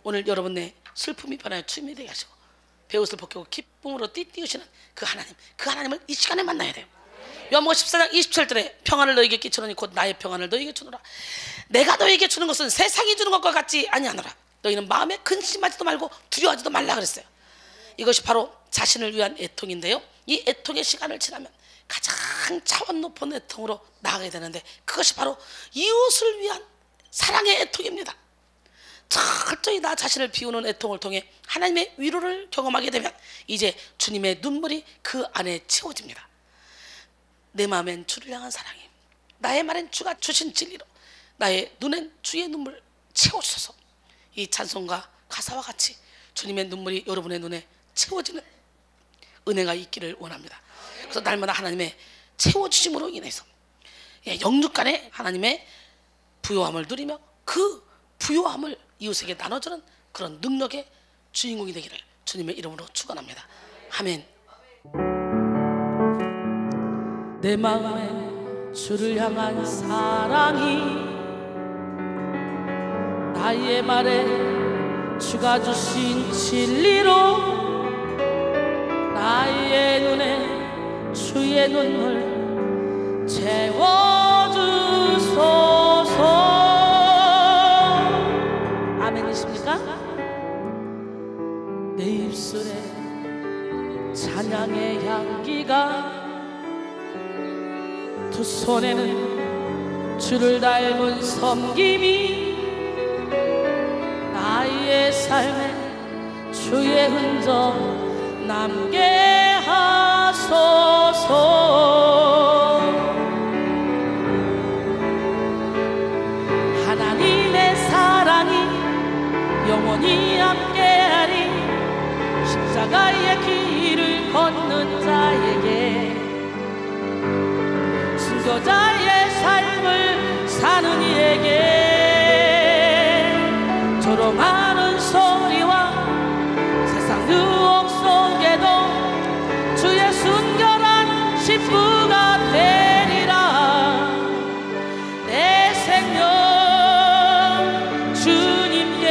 오늘 여러분의 슬픔이 변하여 춤이 되게 하시고 베옷을 벗기고 기쁨으로 띠띠우시는 그 하나님, 그 하나님을 이 시간에 만나야 돼요. 요한복음 14장 27절에 평안을 너에게 끼치노니 곧 나의 평안을 너에게 주노라. 내가 너에게 주는 것은 세상이 주는 것과 같지 아니하노라. 너희는 마음에 근심하지도 말고 두려워하지도 말라 그랬어요. 이것이 바로 자신을 위한 애통인데요, 이 애통의 시간을 지나면 가장 차원 높은 애통으로 나아가게 되는데, 그것이 바로 이웃을 위한 사랑의 애통입니다. 철저히 나 자신을 비우는 애통을 통해 하나님의 위로를 경험하게 되면 이제 주님의 눈물이 그 안에 채워집니다. 내 마음엔 주를 향한 사랑이, 나의 말엔 주가 주신 진리로 나의 눈엔 주의 눈물 채워주셔서 이 찬송가 가사와 같이 주님의 눈물이 여러분의 눈에 채워지는 은혜가 있기를 원합니다. 그래서 날마다 하나님의 채워주심으로 인해서 영육간에 하나님의 부요함을 누리며 그 부요함을 이웃에게 나눠주는 그런 능력의 주인공이 되기를 주님의 이름으로 축원합니다. 아멘. 내 마음에 주를 향한 사랑이 나의 말에 주가 주신 진리로 나의 눈에 주의 눈물 채워주소서. 아멘이십니까? 내 입술에 찬양의 향기가, 두 손에는 주를 닮은 섬김이, 나의 삶에 주의 흔적 남게 하소서. 하나님의 사랑이 영원히 함께하리. 십자가의 길을 걷는 자에게, 순교자의 삶을 사는 이에게, 조롱하는 소리와 세상 유혹 속에도 주의 순결한 신부가 되리라. 내 생명 주님께,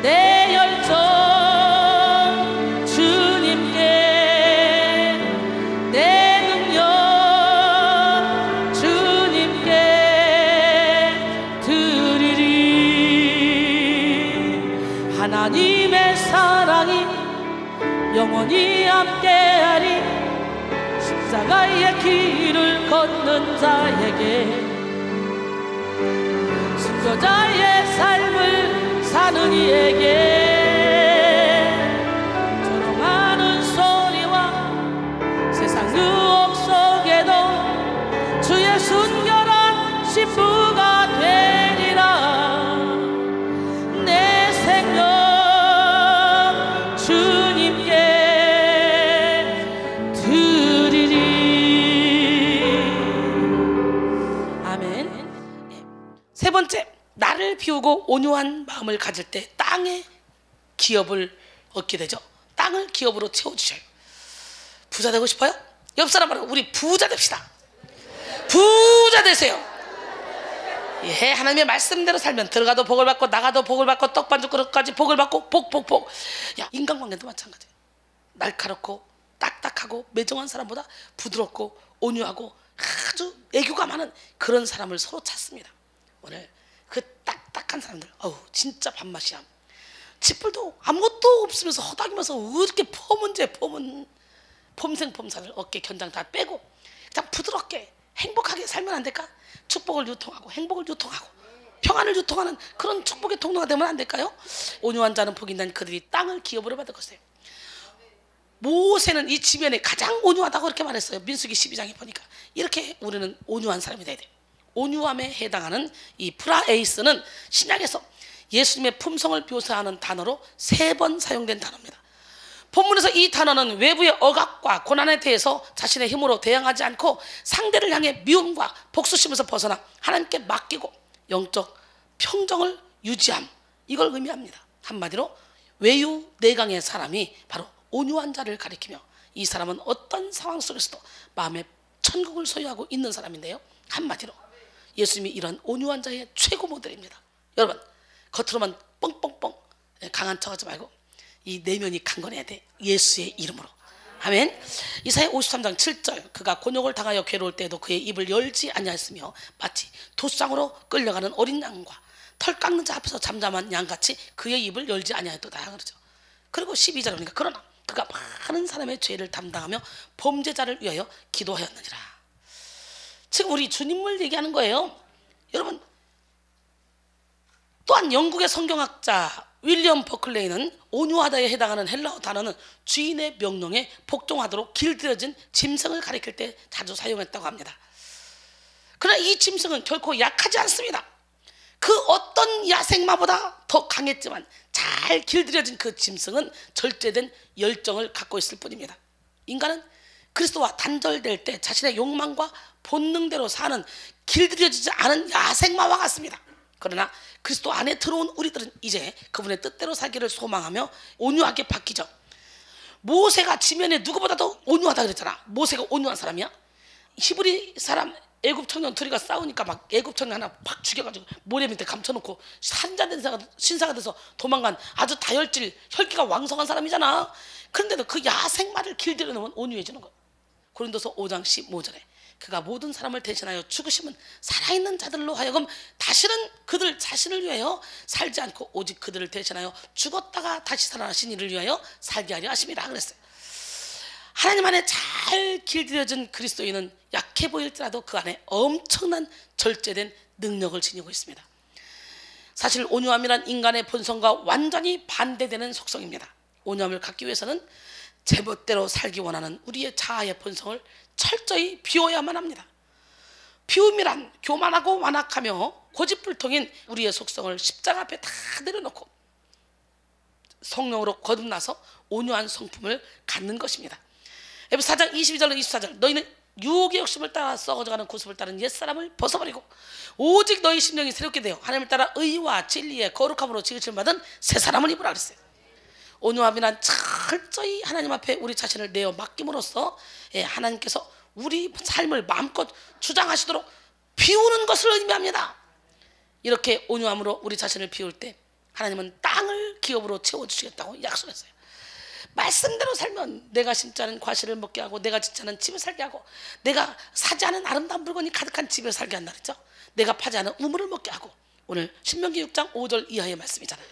내 열정 주님께, 내 능력 주님께 드리리. 하나님의 사랑이 영원히 함께하리. 십자가의 길을 걷는 자에게, 순교자의 삶을 사는 이에게, 조롱하는 소리와 세상 유혹 속에도 주의 순결한 신부가 되리라. 내 생명 주님께 드리리. 아멘. 세 번째, 나를 비우고 온유한 마음을 가질 때 땅의 기업을 얻게 되죠. 땅을 기업으로 채워주셔요. 부자 되고 싶어요? 옆 사람 말하고 우리 부자 됩시다. 부자 되세요. 예, 하나님의 말씀대로 살면 들어가도 복을 받고 나가도 복을 받고 떡반죽 그릇까지 복을 받고 복. 야, 인간관계도 마찬가지. 날카롭고 딱딱하고 매정한 사람보다 부드럽고 온유하고 아주 애교가 많은 그런 사람을 서로 찾습니다. 오늘 그 딱딱한 사람들, 어우 진짜 밥맛이야. 치뿔도 아무것도 없으면서 허닥이면서 이렇게 폼생폼사를 어깨 견장 다 빼고 그냥 부드럽게 행복하게 살면 안 될까? 축복을 유통하고 행복을 유통하고 평안을 유통하는 그런 축복의 통로가 되면 안 될까요? 온유한 자는 복이 있나니 그들이 땅을 기업으로 받을 것이에요. 모세는 이 지면에 가장 온유하다고 그렇게 말했어요. 민수기 12장에 보니까. 이렇게 우리는 온유한 사람이 돼야 돼요. 온유함에 해당하는 이 프라에이스는 신약에서 예수님의 품성을 묘사하는 단어로 3번 사용된 단어입니다. 본문에서 이 단어는 외부의 억압과 고난에 대해서 자신의 힘으로 대항하지 않고 상대를 향해 미움과 복수심에서 벗어나 하나님께 맡기고 영적 평정을 유지함, 이걸 의미합니다. 한마디로 외유내강의 사람이 바로 온유한 자를 가리키며, 이 사람은 어떤 상황 속에서도 마음의 천국을 소유하고 있는 사람인데요, 한마디로 예수님이 이런 온유한 자의 최고 모델입니다. 여러분, 겉으로만 뻥뻥뻥 강한 척하지 말고 이 내면이 강건해야 돼. 예수의 이름으로. 아멘. 이사야 53장 7절, 그가 곤욕을 당하여 괴로울 때도 그의 입을 열지 아니하였으며 마치 도수장으로 끌려가는 어린 양과 털 깎는 자 앞에서 잠잠한 양같이 그의 입을 열지 아니하였도다 그러죠. 그리고 12절에 보니까 그러나 그가 많은 사람의 죄를 담당하며 범죄자를 위하여 기도하였느니라. 지금 우리 주님을 얘기하는 거예요. 여러분, 또한 영국의 성경학자 윌리엄 버클레이는 온유하다에 해당하는 헬라어 단어는 주인의 명령에 복종하도록 길들여진 짐승을 가리킬 때 자주 사용했다고 합니다. 그러나 이 짐승은 결코 약하지 않습니다. 그 어떤 야생마보다 더 강했지만 잘 길들여진 그 짐승은 절제된 열정을 갖고 있을 뿐입니다. 인간은 그리스도와 단절될 때 자신의 욕망과 본능대로 사는 길들여지지 않은 야생마와 같습니다. 그러나 그리스도 안에 들어온 우리들은 이제 그분의 뜻대로 살기를 소망하며 온유하게 바뀌죠. 모세가 지면에 누구보다도 온유하다 그랬잖아. 모세가 온유한 사람이야. 히브리 사람 애굽 청년 둘이가 싸우니까 막 애굽 청년 하나 팍 죽여가지고 모래 밑에 감춰놓고 산자된 신사가 돼서 도망간 아주 다혈질 혈기가 왕성한 사람이잖아. 그런데도 그 야생마를 길들여 놓으면 온유해지는 거야. 고린도서 5장 15절에 그가 모든 사람을 대신하여 죽으심은 살아있는 자들로 하여금 다시는 그들 자신을 위하여 살지 않고 오직 그들을 대신하여 죽었다가 다시 살아나신 이를 위하여 살게 하려 하심이라 그랬어요. 하나님 안에 잘 길들여진 그리스도인은 약해 보일지라도 그 안에 엄청난 절제된 능력을 지니고 있습니다. 사실 온유함이란 인간의 본성과 완전히 반대되는 속성입니다. 온유함을 갖기 위해서는 제멋대로 살기 원하는 우리의 자아의 본성을 철저히 비워야만 합니다. 비움이란 교만하고 완악하며 고집불통인 우리의 속성을 십자가 앞에 다 내려놓고 성령으로 거듭나서 온유한 성품을 갖는 것입니다. 에베소 4장 22절로 24절 너희는 유혹의 욕심을 따라 썩어져가는 구습을 따른 옛사람을 벗어버리고 오직 너희 심령이 새롭게 되어 하나님을 따라 의와 진리의 거룩함으로 지으심을 받은 새 사람을 입으라 그랬어요. 온유함이란 철저히 하나님 앞에 우리 자신을 내어 맡김으로써 하나님께서 우리 삶을 마음껏 주장하시도록 비우는 것을 의미합니다. 이렇게 온유함으로 우리 자신을 비울 때 하나님은 땅을 기업으로 채워주시겠다고 약속했어요. 말씀대로 살면 내가 심지 않은 과실을 먹게 하고 내가 짓지 않은 집을 살게 하고 내가 사지 않은 아름다운 물건이 가득한 집에 살게 한다 그랬죠. 내가 파지 않은 우물을 먹게 하고 오늘 신명기 6장 5절 이하의 말씀이잖아요.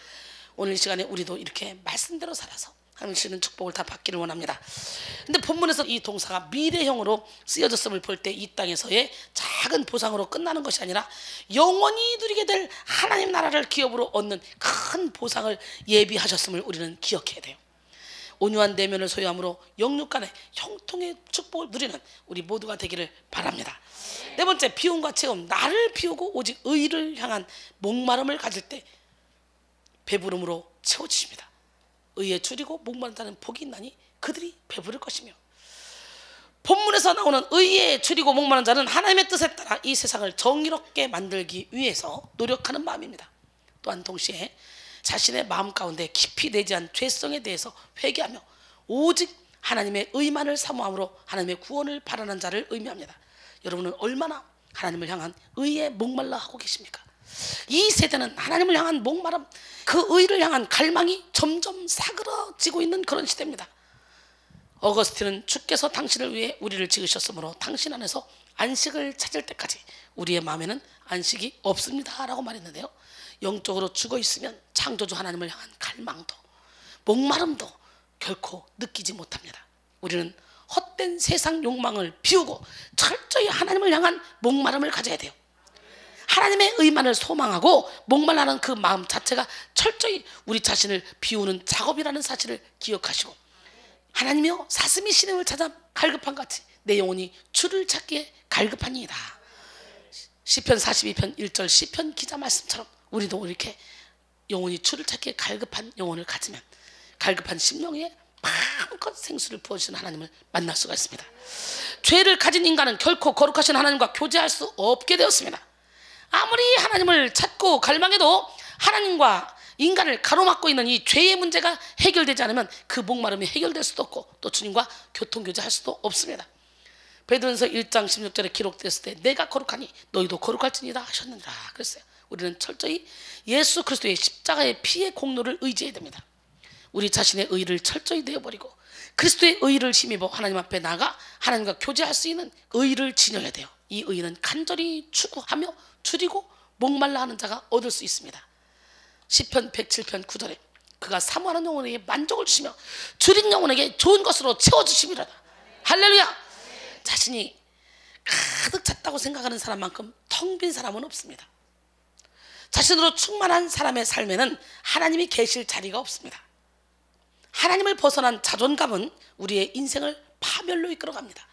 오늘 이 시간에 우리도 이렇게 말씀대로 살아서 하나님 주시는 축복을 다 받기를 원합니다. 근데 본문에서 이 동사가 미래형으로 쓰여졌음을 볼 때 이 땅에서의 작은 보상으로 끝나는 것이 아니라 영원히 누리게 될 하나님 나라를 기업으로 얻는 큰 보상을 예비하셨음을 우리는 기억해야 돼요. 온유한 내면을 소유함으로 영육 간의 형통의 축복을 누리는 우리 모두가 되기를 바랍니다. 네 번째, 비움과 체험. 나를 비우고 오직 의를 향한 목마름을 가질 때 배부름으로 채워주십니다. 의에 줄이고 목마른다는 복이 있나니 그들이 배부를 것이며. 본문에서 나오는 의에 줄이고 목마른 자는 하나님의 뜻에 따라 이 세상을 정의롭게 만들기 위해서 노력하는 마음입니다. 또한 동시에 자신의 마음 가운데 깊이 내재한 죄성에 대해서 회개하며 오직 하나님의 의만을 사모함으로 하나님의 구원을 바라는 자를 의미합니다. 여러분은 얼마나 하나님을 향한 의에 목말라 하고 계십니까? 이 세대는 하나님을 향한 목마름, 그 의를 향한 갈망이 점점 사그러지고 있는 그런 시대입니다. 어거스틴은 주께서 당신을 위해 우리를 지으셨으므로 당신 안에서 안식을 찾을 때까지 우리의 마음에는 안식이 없습니다 라고 말했는데요, 영적으로 죽어 있으면 창조주 하나님을 향한 갈망도 목마름도 결코 느끼지 못합니다. 우리는 헛된 세상 욕망을 비우고 철저히 하나님을 향한 목마름을 가져야 돼요. 하나님의 의만을 소망하고 목말라는 그 마음 자체가 철저히 우리 자신을 비우는 작업이라는 사실을 기억하시고, 하나님이여 사슴이 시냇을 찾아 갈급한 같이 내 영혼이 주를 찾기에 갈급하니이다. 시편 42편 1절 시편 기자 말씀처럼 우리도 이렇게 영혼이 주를 찾기에 갈급한 영혼을 가지면 갈급한 심령에 마음껏 생수를 부어주시는 하나님을 만날 수가 있습니다. 죄를 가진 인간은 결코 거룩하신 하나님과 교제할 수 없게 되었습니다. 아무리 하나님을 찾고 갈망해도 하나님과 인간을 가로막고 있는 이 죄의 문제가 해결되지 않으면 그 목마름이 해결될 수도 없고 또 주님과 교통교제할 수도 없습니다. 베드로전서 1장 16절에 기록됐을 때 내가 거룩하니 너희도 거룩할지니라 하셨느니라 그랬어요. 우리는 철저히 예수 그리스도의 십자가의 피의 공로를 의지해야 됩니다. 우리 자신의 의를 철저히 내어버리고 그리스도의 의를 힘입어 하나님 앞에 나가 하나님과 교제할 수 있는 의를 지녀야 돼요. 이 의는 간절히 추구하며 줄이고 목말라 하는 자가 얻을 수 있습니다. 시편 107편 9절에 그가 사모하는 영혼에게 만족을 주시며 줄인 영혼에게 좋은 것으로 채워주심이로다. 할렐루야. 자신이 가득 찼다고 생각하는 사람만큼 텅 빈 사람은 없습니다. 자신으로 충만한 사람의 삶에는 하나님이 계실 자리가 없습니다. 하나님을 벗어난 자존감은 우리의 인생을 파멸로 이끌어갑니다.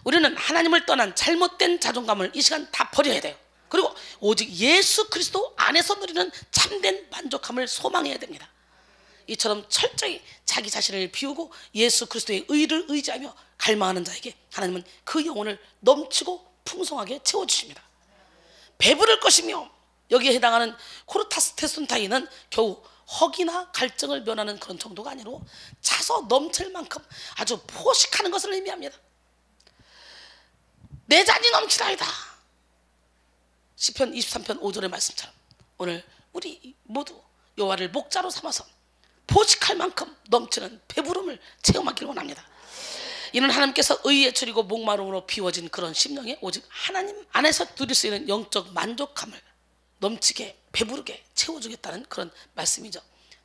우리는 하나님을 떠난 잘못된 자존감을 이 시간 다 버려야 돼요. 그리고 오직 예수 그리스도 안에서 누리는 참된 만족함을 소망해야 됩니다. 이처럼 철저히 자기 자신을 비우고 예수 그리스도의 의를 의지하며 갈망하는 자에게 하나님은 그 영혼을 넘치고 풍성하게 채워주십니다. 배부를 것이며, 여기에 해당하는 코르타스테순타인은 겨우 허기나 갈증을 면하는 그런 정도가 아니로 차서 넘칠 만큼 아주 포식하는 것을 의미합니다. 내 잔이 넘치나이다. 시편 23편 5절의 말씀처럼 오늘 우리 모두 여호와를 목자로 삼아서 보식할 만큼 넘치는 배부름을 체험하기를 원합니다. 이는 하나님께서 의에 줄이고 목마름으로 비워진 그런 심령에 오직 하나님 안에서 누릴 수 있는 영적 만족함을 넘치게 배부르게 채워주겠다는 그런 말씀이죠.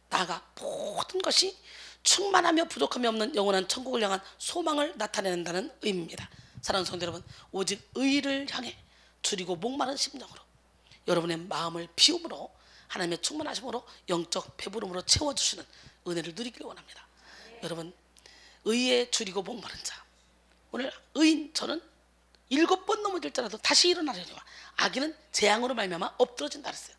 나아가 모든 것이 충만하며 부족함이 없는 영원한 천국을 향한 소망을 나타낸다는 의미입니다. 사랑하는 성도 여러분, 오직 의를 향해 줄이고 목마른 심령으로 여러분의 마음을 비움으로 하나님의 충만하심으로 영적 배부름으로 채워주시는 은혜를 누리길 원합니다. 여러분, 의에 줄이고 목마른 자, 오늘 의인 저는 7번 넘어질지라도 다시 일어나려니와 악인은 재앙으로 말미암아 엎드러진다 그랬어요.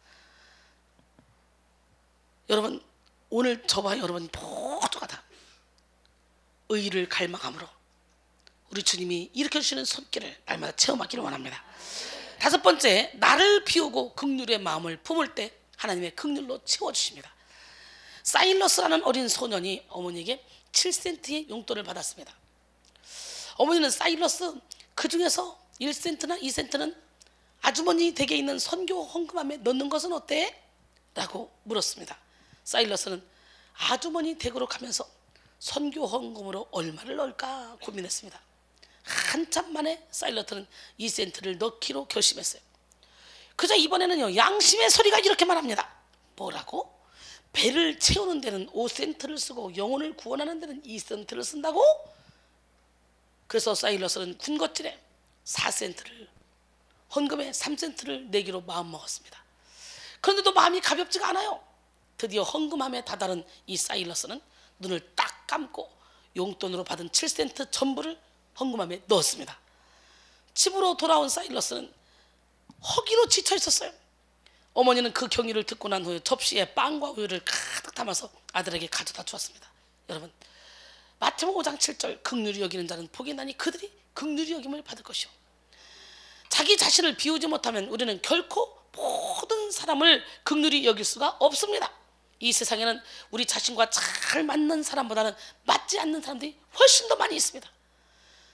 여러분, 오늘 저와 여러분 모두가 다 의를 갈망함으로 우리 주님이 일으켜주시는 손길을 날마다 체험하기를 원합니다. 5번째, 나를 비우고 긍휼의 마음을 품을 때 하나님의 긍휼로 채워주십니다. 사일러스라는 어린 소년이 어머니에게 7센트의 용돈을 받았습니다. 어머니는 사일러스 그 중에서 1센트나 2센트는 아주머니 댁에 있는 선교 헌금함에 넣는 것은 어때? 라고 물었습니다. 사일러스는 아주머니 댁으로 가면서 선교 헌금으로 얼마를 넣을까 고민했습니다. 한참 만에 사일러스는 2센트를 넣기로 결심했어요. 그저 이번에는요, 양심의 소리가 이렇게 말합니다. 뭐라고? 배를 채우는 데는 5센트를 쓰고 영혼을 구원하는 데는 2센트를 쓴다고? 그래서 사일러스는 군것질에 4센트를, 헌금에 3센트를 내기로 마음먹었습니다. 그런데도 마음이 가볍지가 않아요. 드디어 헌금함에 다다른 이 사일러스는 눈을 딱 감고 용돈으로 받은 7센트 전부를 헌금함에 넣었습니다. 집으로 돌아온 사일러스는 허기로 지쳐 있었어요. 어머니는 그 경위를 듣고 난 후에 접시에 빵과 우유를 가득 담아서 아들에게 가져다 주었습니다. 여러분, 마태복음 5장 7절, 긍휼히 여기는 자는 복이 나니 그들이 긍휼히 여김을 받을 것이요. 자기 자신을 비우지 못하면 우리는 결코 모든 사람을 긍휼히 여길 수가 없습니다. 이 세상에는 우리 자신과 잘 맞는 사람보다는 맞지 않는 사람들이 훨씬 더 많이 있습니다.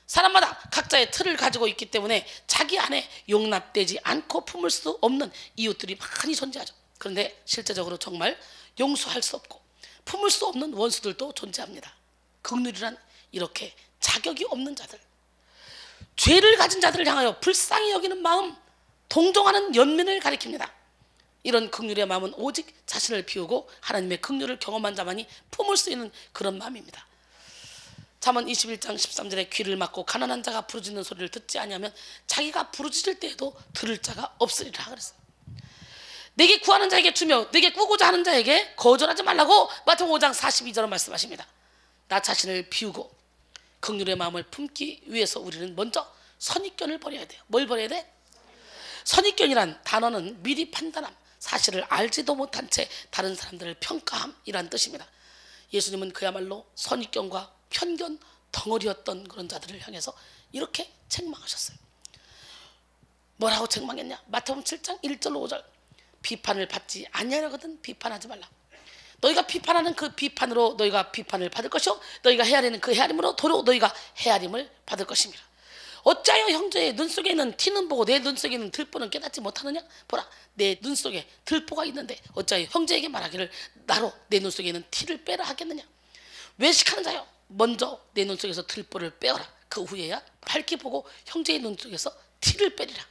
사람마다 각자의 틀을 가지고 있기 때문에 자기 안에 용납되지 않고 품을 수 없는 이웃들이 많이 존재하죠. 그런데 실제적으로 정말 용서할 수 없고 품을 수 없는 원수들도 존재합니다. 긍휼이란 이렇게 자격이 없는 자들, 죄를 가진 자들을 향하여 불쌍히 여기는 마음, 동정하는 연민을 가리킵니다. 이런 긍휼의 마음은 오직 자신을 비우고 하나님의 긍휼을 경험한 자만이 품을 수 있는 그런 마음입니다. 잠언 21장 13절에 귀를 막고 가난한 자가 부르짖는 소리를 듣지 아니하면 자기가 부르짖을 때에도 들을 자가 없으리라 그랬어요. 내게 구하는 자에게 주며 내게 꾸고자 하는 자에게 거절하지 말라고 마태복음 5장 42절은 말씀하십니다. 나 자신을 비우고 긍휼의 마음을 품기 위해서 우리는 먼저 선입견을 버려야 돼요. 뭘 버려야 돼? 선입견이란 단어는 미리 판단함, 사실을 알지도 못한 채 다른 사람들을 평가함이란 뜻입니다. 예수님은 그야말로 선입견과 편견 덩어리였던 그런 자들을 향해서 이렇게 책망하셨어요. 뭐라고 책망했냐? 마태복음 7장 1절로 5절, 비판을 받지 아니하려거든 비판하지 말라. 너희가 비판하는 그 비판으로 너희가 비판을 받을 것이요 너희가 헤아리는 그 헤아림으로 도로 너희가 헤아림을 받을 것입니다. 어찌하여 형제의 눈 속에 있는 티는 보고 내 눈 속에 있는 들보는 깨닫지 못하느냐? 보라, 내 눈 속에 들보가 있는데 어찌하여 형제에게 말하기를 나로 내 눈 속에 있는 티를 빼라 하겠느냐? 외식하는 자여, 먼저 내 눈 속에서 들보를 빼어라. 그 후에야 밝히 보고 형제의 눈 속에서 티를 빼리라.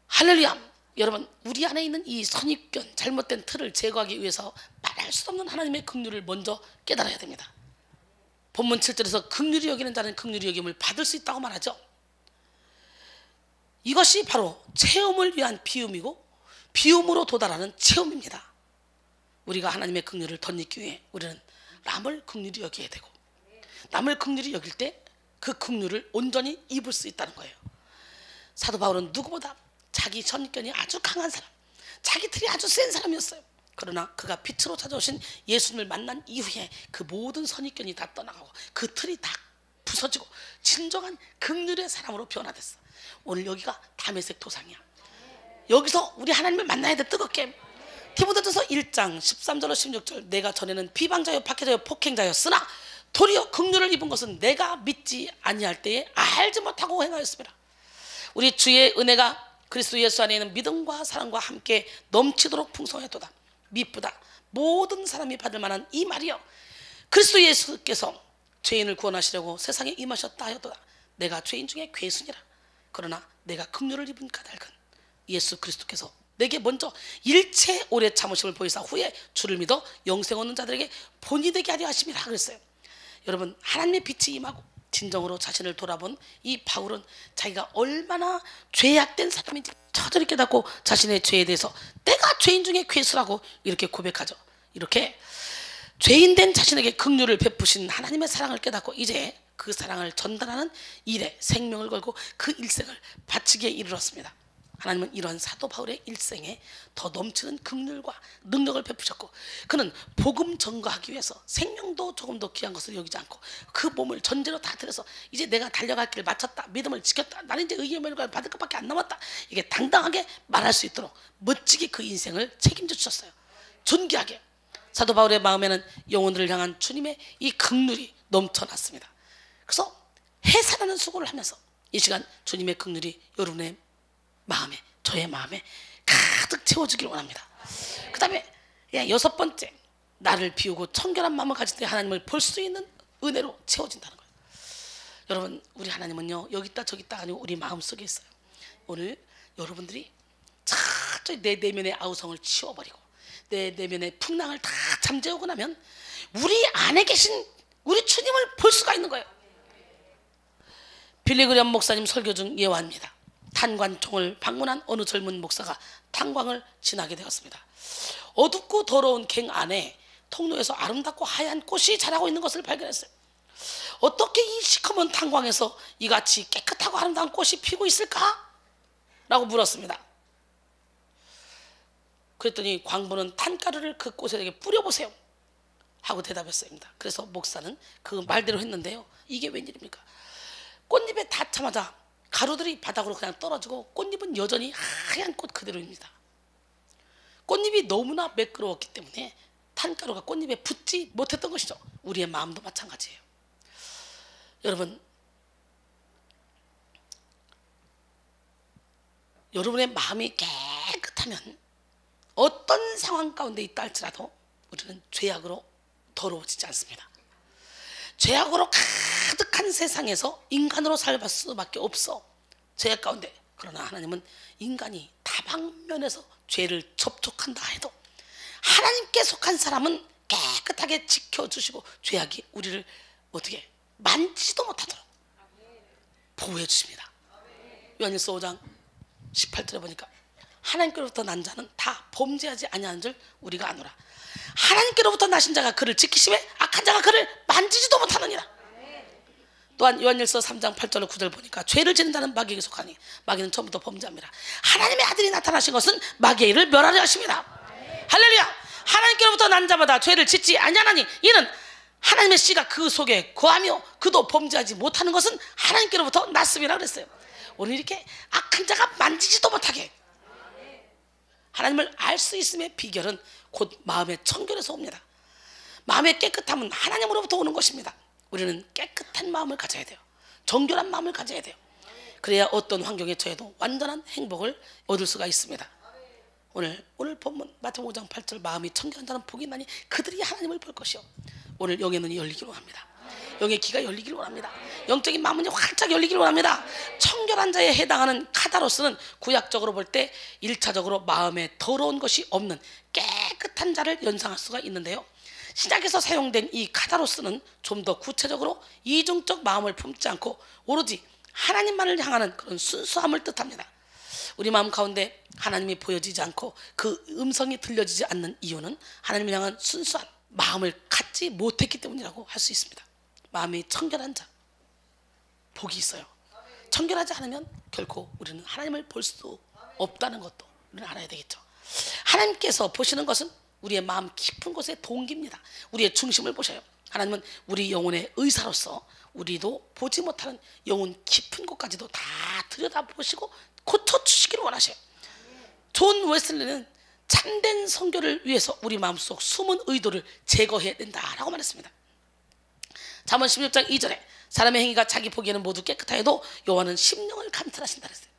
할렐루야. 여러분, 우리 안에 있는 이 선입견, 잘못된 틀을 제거하기 위해서 말할 수 없는 하나님의 긍휼을 먼저 깨달아야 됩니다. 본문 7절에서 긍휼히 여기는 자는 긍휼히 여김을 받을 수 있다고 말하죠. 이것이 바로 체험을 위한 비움이고 비움으로 도달하는 체험입니다. 우리가 하나님의 긍휼을 덧입기 위해 우리는 남을 긍휼히 여겨야 되고, 남을 긍휼히 여길 때 그 긍휼을 온전히 입을 수 있다는 거예요. 사도 바울은 누구보다 자기 선입견이 아주 강한 사람, 자기 틀이 아주 센 사람이었어요. 그러나 그가 빛으로 찾아오신 예수님을 만난 이후에 그 모든 선입견이 다 떠나가고 그 틀이 다 부서지고 진정한 긍휼의 사람으로 변화됐어. 오늘 여기가 다메섹 도상이야. 여기서 우리 하나님을 만나야 돼, 뜨겁게. 디모데전서 1장 13절로 16절, 내가 전에는 비방자여 박해자여 폭행자였으나 도리어 긍휼을 입은 것은 내가 믿지 아니할 때에 알지 못하고 행하였습니다. 우리 주의 은혜가 그리스도 예수 안에 있는 믿음과 사랑과 함께 넘치도록 풍성하도다. 미쁘다. 모든 사람이 받을 만한 이 말이여, 그리스도 예수께서 죄인을 구원하시려고 세상에 임하셨다 하였도다. 내가 죄인 중에 괴순이라. 그러나 내가 긍휼을 입은 까닭은 예수 그리스도께서 내게 먼저 일체 오래 참으심을 보이사 후에 주를 믿어 영생 얻는 자들에게 본이 되게 하려 하심이라 그랬어요. 여러분, 하나님의 빛이 임하고 진정으로 자신을 돌아본 이 바울은 자기가 얼마나 죄악된 사람인지 처절히 깨닫고 자신의 죄에 대해서 내가 죄인 중에 괴수라고 이렇게 고백하죠. 이렇게 죄인된 자신에게 긍휼을 베푸신 하나님의 사랑을 깨닫고 이제 그 사랑을 전달하는 일에 생명을 걸고 그 일생을 바치기에 이르렀습니다. 하나님은 이런 사도 바울의 일생에 더 넘치는 긍휼과 능력을 베푸셨고, 그는 복음 전가하기 위해서 생명도 조금 더 귀한 것을 여기지 않고 그 몸을 전제로 다 들여서 이제 내가 달려갈 길을 마쳤다, 믿음을 지켰다, 나는 이제 의의 멸관을 받을 것밖에 안 남았다, 이게 당당하게 말할 수 있도록 멋지게 그 인생을 책임져 주셨어요. 존귀하게. 사도 바울의 마음에는 영혼들을 향한 주님의 이 긍휼이 넘쳐났습니다. 그래서 해산하는 수고를 하면서 이 시간 주님의 긍휼이 여러분의 마음에, 저의 마음에 가득 채워주길 원합니다. 그 다음에 여섯 번째, 나를 비우고 청결한 마음을 가질 때 하나님을 볼 수 있는 은혜로 채워진다는 거예요. 여러분, 우리 하나님은요, 여기 있다 저기 있다 아니고 우리 마음속에 있어요. 오늘 여러분들이 내 내면의 아우성을 치워버리고 내 내면의 풍랑을 다 잠재우고 나면 우리 안에 계신 우리 주님을 볼 수가 있는 거예요. 빌리그리엄 목사님 설교 중 예화입니다. 탄광총을 방문한 어느 젊은 목사가 탄광을 지나게 되었습니다. 어둡고 더러운 갱 안에 통로에서 아름답고 하얀 꽃이 자라고 있는 것을 발견했어요. 어떻게 이 시커먼 탄광에서 이같이 깨끗하고 아름다운 꽃이 피고 있을까? 라고 물었습니다. 그랬더니 광부는 탄가루를 그 꽃에게 뿌려보세요 하고 대답했습니다. 그래서 목사는 그 말대로 했는데요, 이게 웬일입니까? 꽃잎에 닿자마자 가루들이 바닥으로 그냥 떨어지고 꽃잎은 여전히 하얀 꽃 그대로입니다. 꽃잎이 너무나 매끄러웠기 때문에 탄가루가 꽃잎에 붙지 못했던 것이죠. 우리의 마음도 마찬가지예요. 여러분, 여러분의 마음이 깨끗하면 어떤 상황 가운데 있다 할지라도 우리는 죄악으로 더러워지지 않습니다. 죄악으로 가득한 세상에서 인간으로 살아갈 수밖에 없어. 죄악 가운데. 그러나 하나님은 인간이 다방면에서 죄를 접촉한다 해도 하나님께 속한 사람은 깨끗하게 지켜주시고 죄악이 우리를 어떻게 만지지도 못하도록 보호해 주십니다. 요한일서 5장 18절에 보니까 하나님께로부터 난 자는 다 범죄하지 아니하는 줄 우리가 아노라. 하나님께로부터 나신 자가 그를 지키심에 악한 자가 그를 만지지도 못하느니라. 또한 요한일서 3장 8절 9절 보니까 죄를 지는 자는 마귀에게 속하니 마귀는 처음부터 범죄합니다. 하나님의 아들이 나타나신 것은 마귀의 일을 멸하려 하십니다. 할렐루야. 하나님께로부터 난 자마다 죄를 짓지 아니하나니 이는 하나님의 씨가 그 속에 거하며 그도 범죄하지 못하는 것은 하나님께로부터 났음이라 그랬어요. 오늘 이렇게 악한 자가 만지지도 못하게 하나님을 알 수 있음의 비결은 곧 마음의 청결에서 옵니다. 마음의 깨끗함은 하나님으로부터 오는 것입니다. 우리는 깨끗한 마음을 가져야 돼요. 정결한 마음을 가져야 돼요. 그래야 어떤 환경에 처해도 완전한 행복을 얻을 수가 있습니다. 오늘 본문 마태복음 5장 8절 마음이 청결한 자는 복이 있나니 그들이 하나님을 볼 것이요. 오늘 영의 눈이 열리기를 원합니다. 영의 귀가 열리기를 원합니다. 영적인 마음이 활짝 열리기를 원합니다. 청결한 자에 해당하는 카다로스는 구약적으로 볼 때 1차적으로 마음에 더러운 것이 없는 깨끗한 자를 연상할 수가 있는데요, 신약에서 사용된 이 카다로스는 좀 더 구체적으로 이중적 마음을 품지 않고 오로지 하나님만을 향하는 그런 순수함을 뜻합니다. 우리 마음 가운데 하나님이 보여지지 않고 그 음성이 들려지지 않는 이유는 하나님을 향한 순수한 마음을 갖지 못했기 때문이라고 할 수 있습니다. 마음이 청결한 자 복이 있어요. 청결하지 않으면 결코 우리는 하나님을 볼 수 없다는 것도 우리는 알아야 되겠죠. 하나님께서 보시는 것은 우리의 마음 깊은 곳의 동기입니다. 우리의 중심을 보셔요. 하나님은 우리 영혼의 의사로서 우리도 보지 못하는 영혼 깊은 곳까지도 다 들여다보시고 고쳐주시기를 원하셔요. 존 웨슬리는 참된 선교를 위해서 우리 마음속 숨은 의도를 제거해야 된다라고 말했습니다. 잠언 16장 2절에 사람의 행위가 자기 보기에는 모두 깨끗하여도 여호와는 심령을 감찰하신다 그랬어요.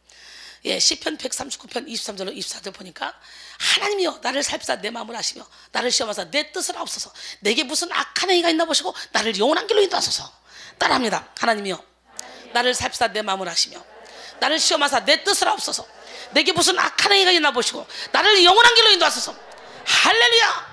예, 시편 139편 23절로 24절 보니까 하나님이여 나를 살피사 내 마음을 아시며 나를 시험하사 내 뜻을 아옵소서. 내게 무슨 악한 행위가 있나 보시고 나를 영원한 길로 인도하소서. 따라합니다. 하나님이여 나를 살피사 내 마음을 아시며 나를 시험하사 내 뜻을 아옵소서. 내게 무슨 악한 행위가 있나 보시고 나를 영원한 길로 인도하소서. 할렐루야.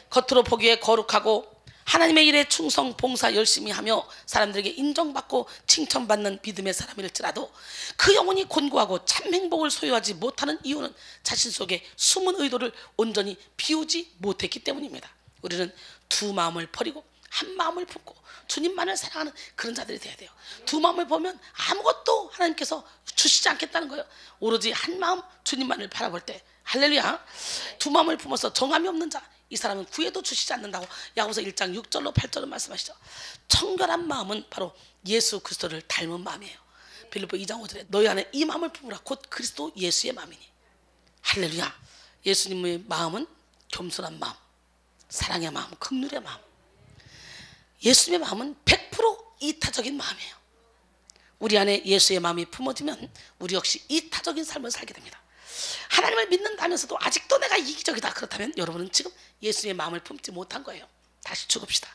겉으로 보기에 거룩하고 하나님의 일에 충성 봉사 열심히 하며 사람들에게 인정받고 칭찬받는 믿음의 사람일지라도 그 영혼이 곤고하고 참 행복을 소유하지 못하는 이유는 자신 속에 숨은 의도를 온전히 비우지 못했기 때문입니다. 우리는 두 마음을 버리고 한 마음을 품고 주님만을 사랑하는 그런 자들이 되어야 돼요. 두 마음을 보면 아무것도 하나님께서 주시지 않겠다는 거예요. 오로지 한 마음 주님만을 바라볼 때 할렐루야. 두 마음을 품어서 정함이 없는 자 이 사람은 구해도 주시지 않는다고 야고보서 1장 6절로 8절로 말씀하시죠. 청결한 마음은 바로 예수 그리스도를 닮은 마음이에요. 빌립보 2장 5절에 너희 안에 이 마음을 품으라 곧 그리스도 예수의 마음이니. 할렐루야. 예수님의 마음은 겸손한 마음, 사랑의 마음, 긍휼의 마음. 예수님의 마음은 100% 이타적인 마음이에요. 우리 안에 예수의 마음이 품어지면 우리 역시 이타적인 삶을 살게 됩니다. 하나님을 믿는다면서도 아직도 내가 이기적이다. 그렇다면 여러분은 지금 예수의 마음을 품지 못한 거예요. 다시 죽읍시다.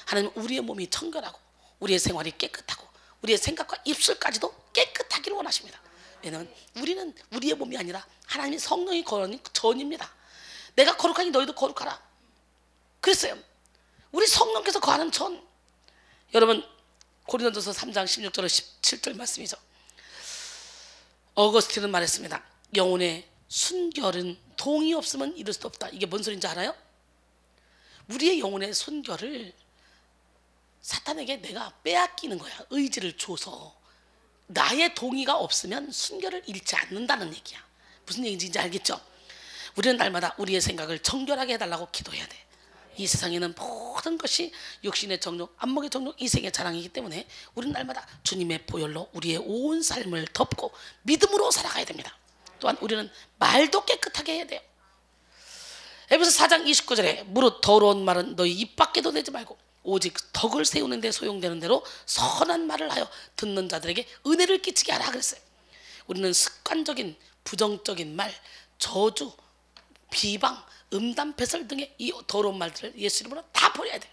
하나님은 우리의 몸이 청결하고 우리의 생활이 깨끗하고 우리의 생각과 입술까지도 깨끗하기를 원하십니다. 왜냐하면 우리는 우리의 몸이 아니라 하나님의 성령이 거하는 전입니다. 내가 거룩하니 너희도 거룩하라 그랬어요. 우리 성령께서 거하는 전. 여러분 고린도전서 3장 16절로 17절 말씀이죠. 어거스틴은 말했습니다. 영혼의 순결은 동의 없으면 이룰 수 없다. 이게 뭔 소리인지 알아요? 우리의 영혼의 순결을 사탄에게 내가 빼앗기는 거야. 의지를 줘서. 나의 동의가 없으면 순결을 잃지 않는다는 얘기야. 무슨 얘기인지 알겠죠? 우리는 날마다 우리의 생각을 정결하게 해달라고 기도해야 돼. 이 세상에는 모든 것이 육신의 정욕, 안목의 정욕, 이생의 자랑이기 때문에 우리는 날마다 주님의 보혈로 우리의 온 삶을 덮고 믿음으로 살아가야 됩니다. 또한 우리는 말도 깨끗하게 해야 돼요. 에베소 4장 29절에 무릇 더러운 말은 너희 입 밖에도 내지 말고 오직 덕을 세우는 데 소용되는 대로 선한 말을 하여 듣는 자들에게 은혜를 끼치게 하라 그랬어요. 우리는 습관적인 부정적인 말, 저주, 비방, 음담, 배설 등의 이 더러운 말들을 예수 이름으로 다 버려야 돼요.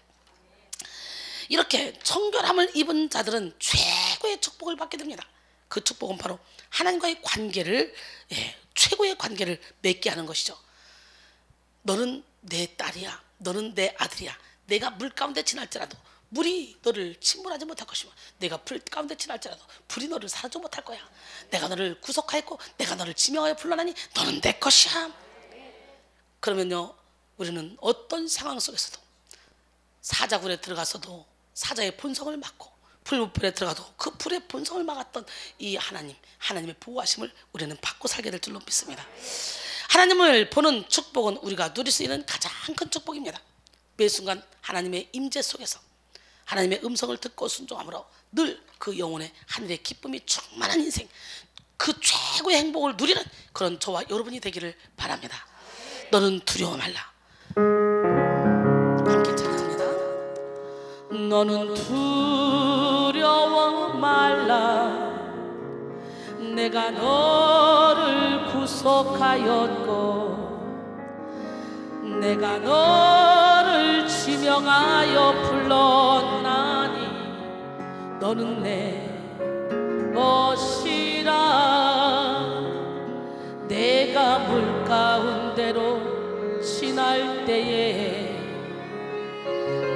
이렇게 청결함을 입은 자들은 최고의 축복을 받게 됩니다. 그 축복은 바로 하나님과의 관계를 최고의 관계를 맺게 하는 것이죠. 너는 내 딸이야. 너는 내 아들이야. 내가 물 가운데 지날지라도 물이 너를 침몰하지 못할 것이고 내가 불 가운데 지날지라도 불이 너를 사라져 못할 거야. 내가 너를 구속하였고 내가 너를 지명하여 불러나니 너는 내 것이야. 그러면요 우리는 어떤 상황 속에서도 사자굴에 들어가서도 사자의 본성을 막고 불불에 들어가도 그 불의 본성을 막았던 이 하나님의 보호하심을 우리는 받고 살게 될 줄로 믿습니다. 하나님을 보는 축복은 우리가 누릴 수 있는 가장 큰 축복입니다. 매 순간 하나님의 임재 속에서 하나님의 음성을 듣고 순종함으로 늘 그 영혼의 하늘의 기쁨이 충만한 인생, 그 최고의 행복을 누리는 그런 저와 여러분이 되기를 바랍니다. 너는 두려워 말라. 함께 찬양합니다. 너는 두려워 말라. 내가 너를 구속하였고 내가 너를 지명하여 불렀나니 너는 내 것이라. 내가 물 가운데로 지날 때에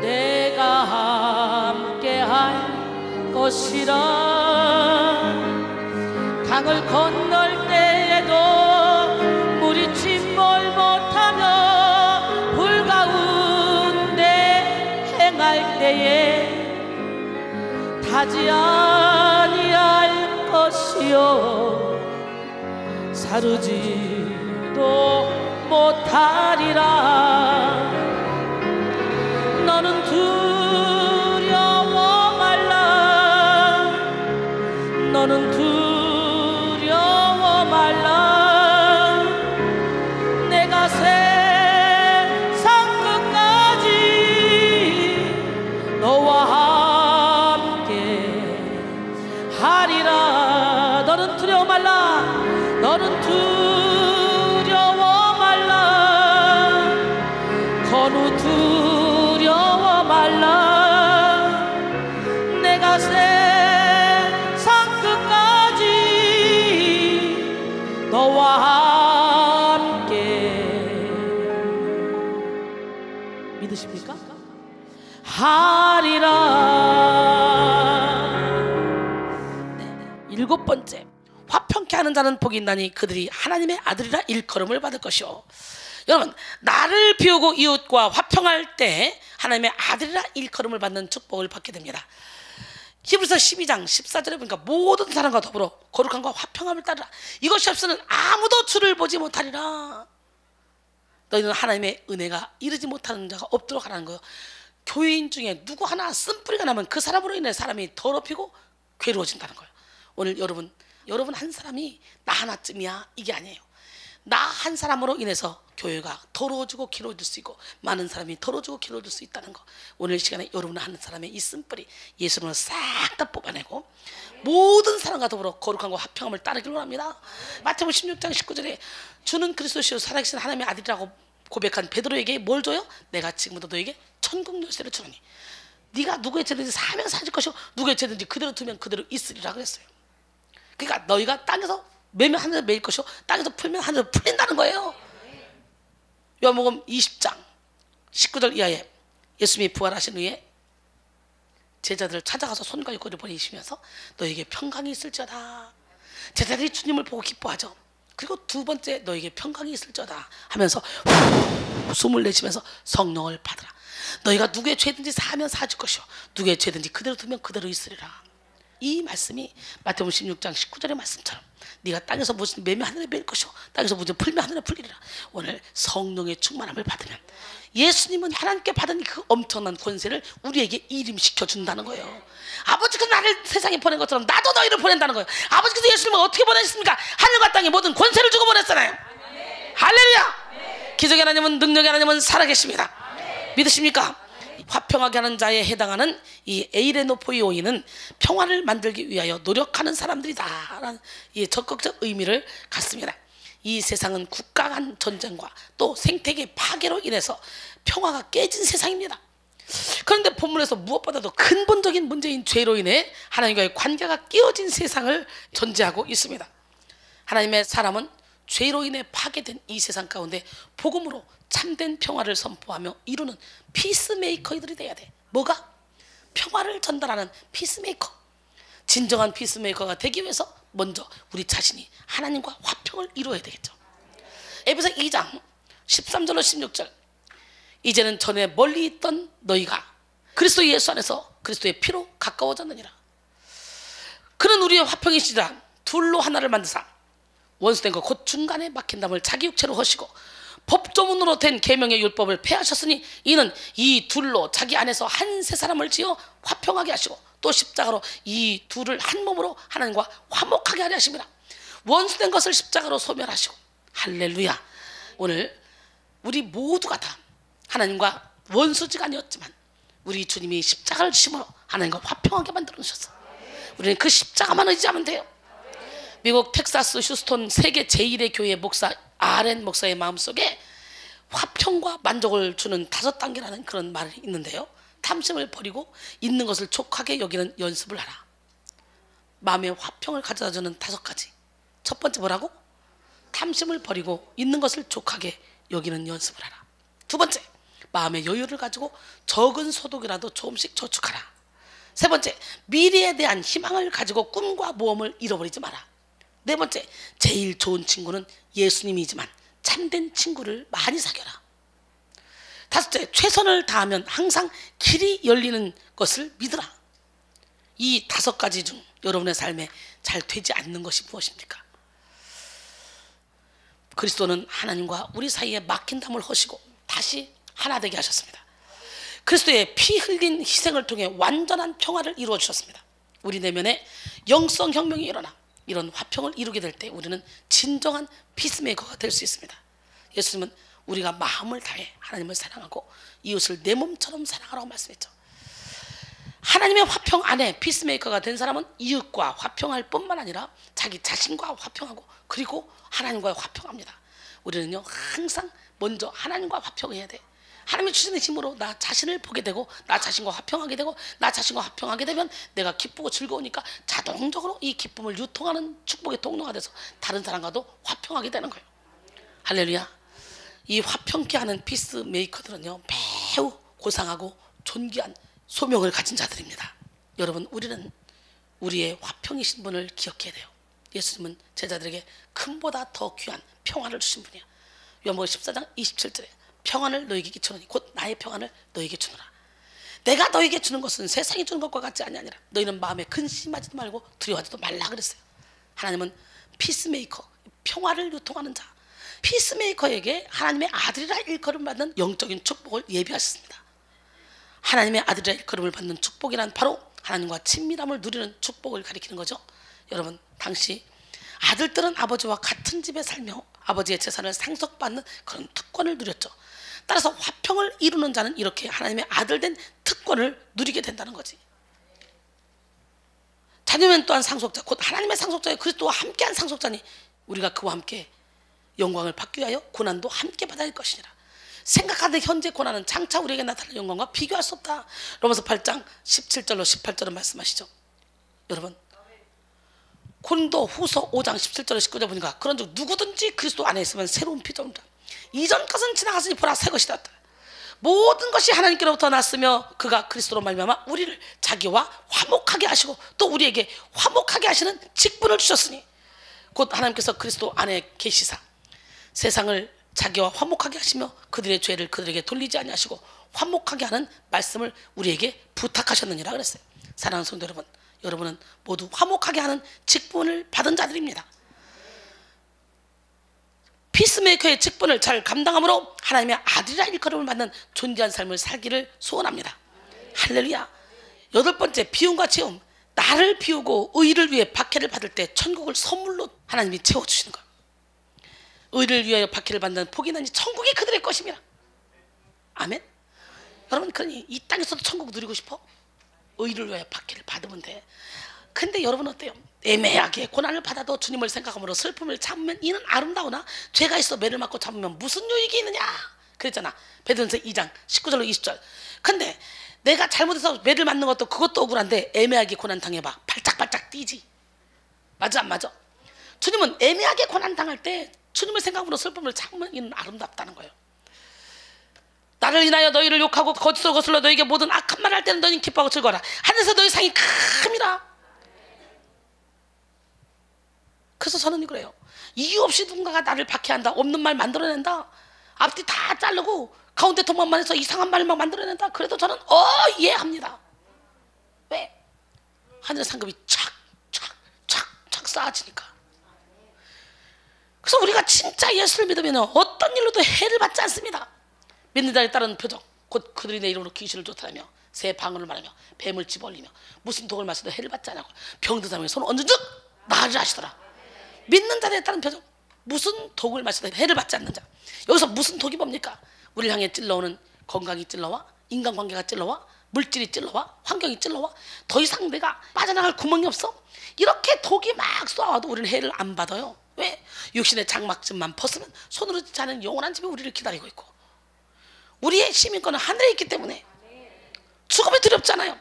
내가 함께 할 것이라. 강을 건널 때에도 물이 침몰 못하며 불 가운데 행할 때에 타지 아니할 것이요 사르지도 못하리라. 너는 두려워 말라. 너는 두려워 말라. 내가 세상 끝까지 너와 함께 하리라. 너는 너는 두려워 말라. 너는 두려워 말라. 건우 두려워 말라. 내가 세상 끝까지 너와 함께. 믿으십니까? 하리라. 네. 7번째, 화평케 하는 자는 복이 있나니 그들이 하나님의 아들이라 일컬음을 받을 것이요. 여러분, 나를 비우고 이웃과 화평할 때 하나님의 아들이라 일컬음을 받는 축복을 받게 됩니다. 히브리서 12장 14절에 보니까 모든 사람과 더불어 거룩함과 화평함을 따르라. 이것이 없으면 아무도 주를 보지 못하리라. 너희는 하나님의 은혜가 이르지 못하는 자가 없도록 하라는 거예요. 교회인 중에 누구 하나 쓴뿌리가 나면 그 사람으로 인해 사람이 더럽히고 괴로워진다는 거예요. 오늘 여러분 한 사람이 나 하나쯤이야 이게 아니에요. 나 한 사람으로 인해서 교회가 더러워지고 괴로워질 수 있고 많은 사람이 더러워지고 괴로워질 수 있다는 거. 오늘 시간에 여러분 한 사람의 이 쓴뿌리 예수님을 싹 다 뽑아내고 모든 사람과 더불어 거룩함과 화평함을 따르기를 원합니다. 마태복음 16장 19절에 주는 그리스도시요 살아계신 하나님의 아들이라고 고백한 베드로에게 뭘 줘요? 내가 지금부터 너에게 천국 열쇠를 주노니 네가 누구의 죄든지 사하면 사질 것이요 누구의 죄든지 그대로 두면 그대로 있으리라 그랬어요. 그러니까 너희가 땅에서 매면 하늘에 매일 것이요 땅에서 풀면 하늘에 풀린다는 거예요. 요한복음 20장 19절 이하에 예수님이 부활하신 후에 제자들을 찾아가서 손과 육고를 보내시면서 너에게 평강이 있을지어다. 제자들이 주님을 보고 기뻐하죠. 그리고 두 번째, 너에게 평강이 있을지어다 하면서 숨을 내쉬면서 성령을 받으라. 너희가 누구의 죄든지 사하면 사줄 것이요 누구의 죄든지 그대로 두면 그대로 있으리라. 이 말씀이 마태복음 16장 19절의 말씀처럼 네가 땅에서 무슨 매면 하늘에 매일 것이요 땅에서 무슨 풀면 하늘에 풀리리라. 오늘 성령의 충만함을 받으면 예수님은 하나님께 받은 그 엄청난 권세를 우리에게 이름시켜 준다는 거예요. 아버지께서 나를 세상에 보낸 것처럼 나도 너희를 보낸다는 거예요. 아버지께서 예수님을 어떻게 보내셨습니까? 하늘과 땅에 모든 권세를 주고 보냈잖아요. 할렐루야. 기적의 하나님은, 능력의 하나님은 살아계십니다. 믿으십니까? 화평하게 하는 자에 해당하는 이 에이레노포이오이는 평화를 만들기 위하여 노력하는 사람들이다 라는 이 적극적 의미를 갖습니다. 이 세상은 국가 간 전쟁과 또 생태계 파괴로 인해서 평화가 깨진 세상입니다. 그런데 본문에서 무엇보다도 근본적인 문제인 죄로 인해 하나님과의 관계가 깨어진 세상을 전제하고 있습니다. 하나님의 사람은 죄로 인해 파괴된 이 세상 가운데 복음으로 참된 평화를 선포하며 이루는 피스메이커들이 돼야 돼. 뭐가? 평화를 전달하는 피스메이커. 진정한 피스메이커가 되기 위해서 먼저 우리 자신이 하나님과 화평을 이루어야 되겠죠. 에베소 2장 13절로 16절. 이제는 전에 멀리 있던 너희가 그리스도 예수 안에서 그리스도의 피로 가까워졌느니라. 그는 우리의 화평이시라. 둘로 하나를 만드사 원수된 것 곧 중간에 막힌 담을 자기 육체로 허시고 법조문으로 된 계명의 율법을 폐하셨으니 이는 이 둘로 자기 안에서 한 세 사람을 지어 화평하게 하시고 또 십자가로 이 둘을 한 몸으로 하나님과 화목하게 하려 하십니다. 원수된 것을 십자가로 소멸하시고. 할렐루야. 오늘 우리 모두가 다 하나님과 원수지가 아니었지만 우리 주님이 십자가를 주심으로 하나님과 화평하게 만들어 주셨어. 우리는 그 십자가만 의지하면 돼요. 미국 텍사스 휴스톤 세계 제1의 교회 목사 아렌 목사의 마음속에 화평과 만족을 주는 5단계라는 그런 말이 있는데요. 탐심을 버리고 있는 것을 족하게 여기는 연습을 하라. 마음의 화평을 가져다주는 5가지. 첫 번째 뭐라고? 탐심을 버리고 있는 것을 족하게 여기는 연습을 하라. 두 번째, 마음의 여유를 가지고 적은 소득이라도 조금씩 저축하라. 세 번째, 미래에 대한 희망을 가지고 꿈과 모험을 잃어버리지 마라. 네 번째, 제일 좋은 친구는 예수님이지만 참된 친구를 많이 사귀어라. 다섯째, 최선을 다하면 항상 길이 열리는 것을 믿으라. 이 5가지 중 여러분의 삶에 잘 되지 않는 것이 무엇입니까? 그리스도는 하나님과 우리 사이에 막힌 담을 허시고 다시 하나 되게 하셨습니다. 그리스도의 피 흘린 희생을 통해 완전한 평화를 이루어 주셨습니다. 우리 내면에 영성 혁명이 일어나 이런 화평을 이루게 될 때 우리는 진정한 피스메이커가 될 수 있습니다. 예수님은 우리가 마음을 다해 하나님을 사랑하고 이웃을 내 몸처럼 사랑하라고 말씀했죠. 하나님의 화평 안에 피스메이커가 된 사람은 이웃과 화평할 뿐만 아니라 자기 자신과 화평하고 그리고 하나님과 화평합니다. 우리는요 항상 먼저 하나님과 화평해야 돼. 하나님이 주시는 힘으로 나 자신을 보게 되고 나 자신과 화평하게 되고 나 자신과 화평하게 되면 내가 기쁘고 즐거우니까 자동적으로 이 기쁨을 유통하는 축복의 통로가 돼서 다른 사람과도 화평하게 되는 거예요. 할렐루야. 이 화평케 하는 피스메이커들은요 매우 고상하고 존귀한 소명을 가진 자들입니다. 여러분, 우리는 우리의 화평이신 분을 기억해야 돼요. 예수님은 제자들에게 금보다 더 귀한 평안을 주신 분이야. 요한복음 14장 27절에 평안을 너에게 끼치노니 곧 나의 평안을 너에게 주노라. 내가 너에게 주는 것은 세상이 주는 것과 같지 아니라 너희는 마음에 근심하지도 말고 두려워하지도 말라 그랬어요. 하나님은 피스메이커, 평화를 유통하는 자, 피스메이커에게 하나님의 아들이라 일컬음 받는 영적인 축복을 예비하셨습니다. 하나님의 아들이라 일컬음을 받는 축복이란 바로 하나님과 친밀함을 누리는 축복을 가리키는 거죠. 여러분, 당시 아들들은 아버지와 같은 집에 살며 아버지의 재산을 상속받는 그런 특권을 누렸죠. 따라서 화평을 이루는 자는 이렇게 하나님의 아들된 특권을 누리게 된다는 거지. 자녀면 또한 상속자, 곧 하나님의 상속자여 그리스도와 함께한 상속자니 우리가 그와 함께 영광을 받기 위하여 고난도 함께 받아야 할 것이니라. 생각하는 현재 고난은 장차 우리에게 나타날 영광과 비교할 수 없다. 로마서 8장 17절로 18절은 말씀하시죠. 여러분, 고린도 후서 5장 17절로 19절 보니까 그런즉 누구든지 그리스도 안에 있으면 새로운 피조물이다. 이전 것은 지나갔으니 보라 새 것이 되었다. 모든 것이 하나님께로부터 났으며 그가 그리스도로 말미암아 우리를 자기와 화목하게 하시고 또 우리에게 화목하게 하시는 직분을 주셨으니 곧 하나님께서 그리스도 안에 계시사 세상을 자기와 화목하게 하시며 그들의 죄를 그들에게 돌리지 아니하시고 화목하게 하는 말씀을 우리에게 부탁하셨느니라 그랬어요. 사랑하는 성도 여러분, 여러분은 모두 화목하게 하는 직분을 받은 자들입니다. 피스메이커의 직분을 잘 감당함으로 하나님의 아들이라 일컬음을 받는 존귀한 삶을 살기를 소원합니다. 할렐루야. 여덟 번째, 비움과 채움. 나를 비우고 의를 위해 박해를 받을 때 천국을 선물로 하나님이 채워주시는 거예요. 의를 위하여 박해를 받는 복이 나니 천국이 그들의 것입니다. 아멘. 여러분, 그러니 이 땅에서도 천국 누리고 싶어? 의를 위하여 박해를 받으면 돼. 근데 여러분 어때요? 애매하게 고난을 받아도 주님을 생각함으로 슬픔을 참으면 이는 아름다우나 죄가 있어 매를 맞고 참으면 무슨 유익이 있느냐 그랬잖아. 베드로전서 2장 19절로 20절. 근데 내가 잘못해서 매를 맞는 것도 그것도 억울한데 애매하게 고난 당해봐. 발짝발짝 뛰지. 맞아 안 맞아? 주님은 애매하게 고난 당할 때 주님을 생각함으로 슬픔을 참으면 이는 아름답다는 거예요. 나를 인하여 너희를 욕하고 거짓으로 거슬러 너희에게 모든 악한 말 할 때는 너희는 기뻐하고 즐거워라. 하늘에서 너희 상이 큽니다. 그래서 저는 이거예요. 이유 없이 누군가가 나를 박해한다. 없는 말 만들어낸다. 앞뒤 다 자르고 가운데 통만만 해서 이상한 말만 만들어낸다. 그래도 저는 이해합니다. 왜? 하늘의 상급이 착 쌓아지니까. 그래서 우리가 진짜 예수를 믿으면 어떤 일로도 해를 받지 않습니다. 믿는 자에 따른 표정, 곧 그들이 내 이름으로 귀신을 쫓아내며 새 방언을 말하며 뱀을 집어올리며 무슨 독을 마셔도 해를 받지 않고 병든 사람에게 손을 얹은 즉 나으리라 하시더라. 믿는 자에 따른 표정, 무슨 독을 마셔도 해를 받지 않는 자. 여기서 무슨 독이 뭡니까? 우리를 향해 찔러오는 건강이 찔러와, 인간관계가 찔러와, 물질이 찔러와, 환경이 찔러와, 더 이상 내가 빠져나갈 구멍이 없어. 이렇게 독이 막 쏘아와도 우리는 해를 안 받아요. 왜? 육신의 장막쯤만 벗으면 손으로 짓지 않은 영원한 집이 우리를 기다리고 있고 우리의 시민권은 하늘에 있기 때문에 죽음이 두렵잖아요.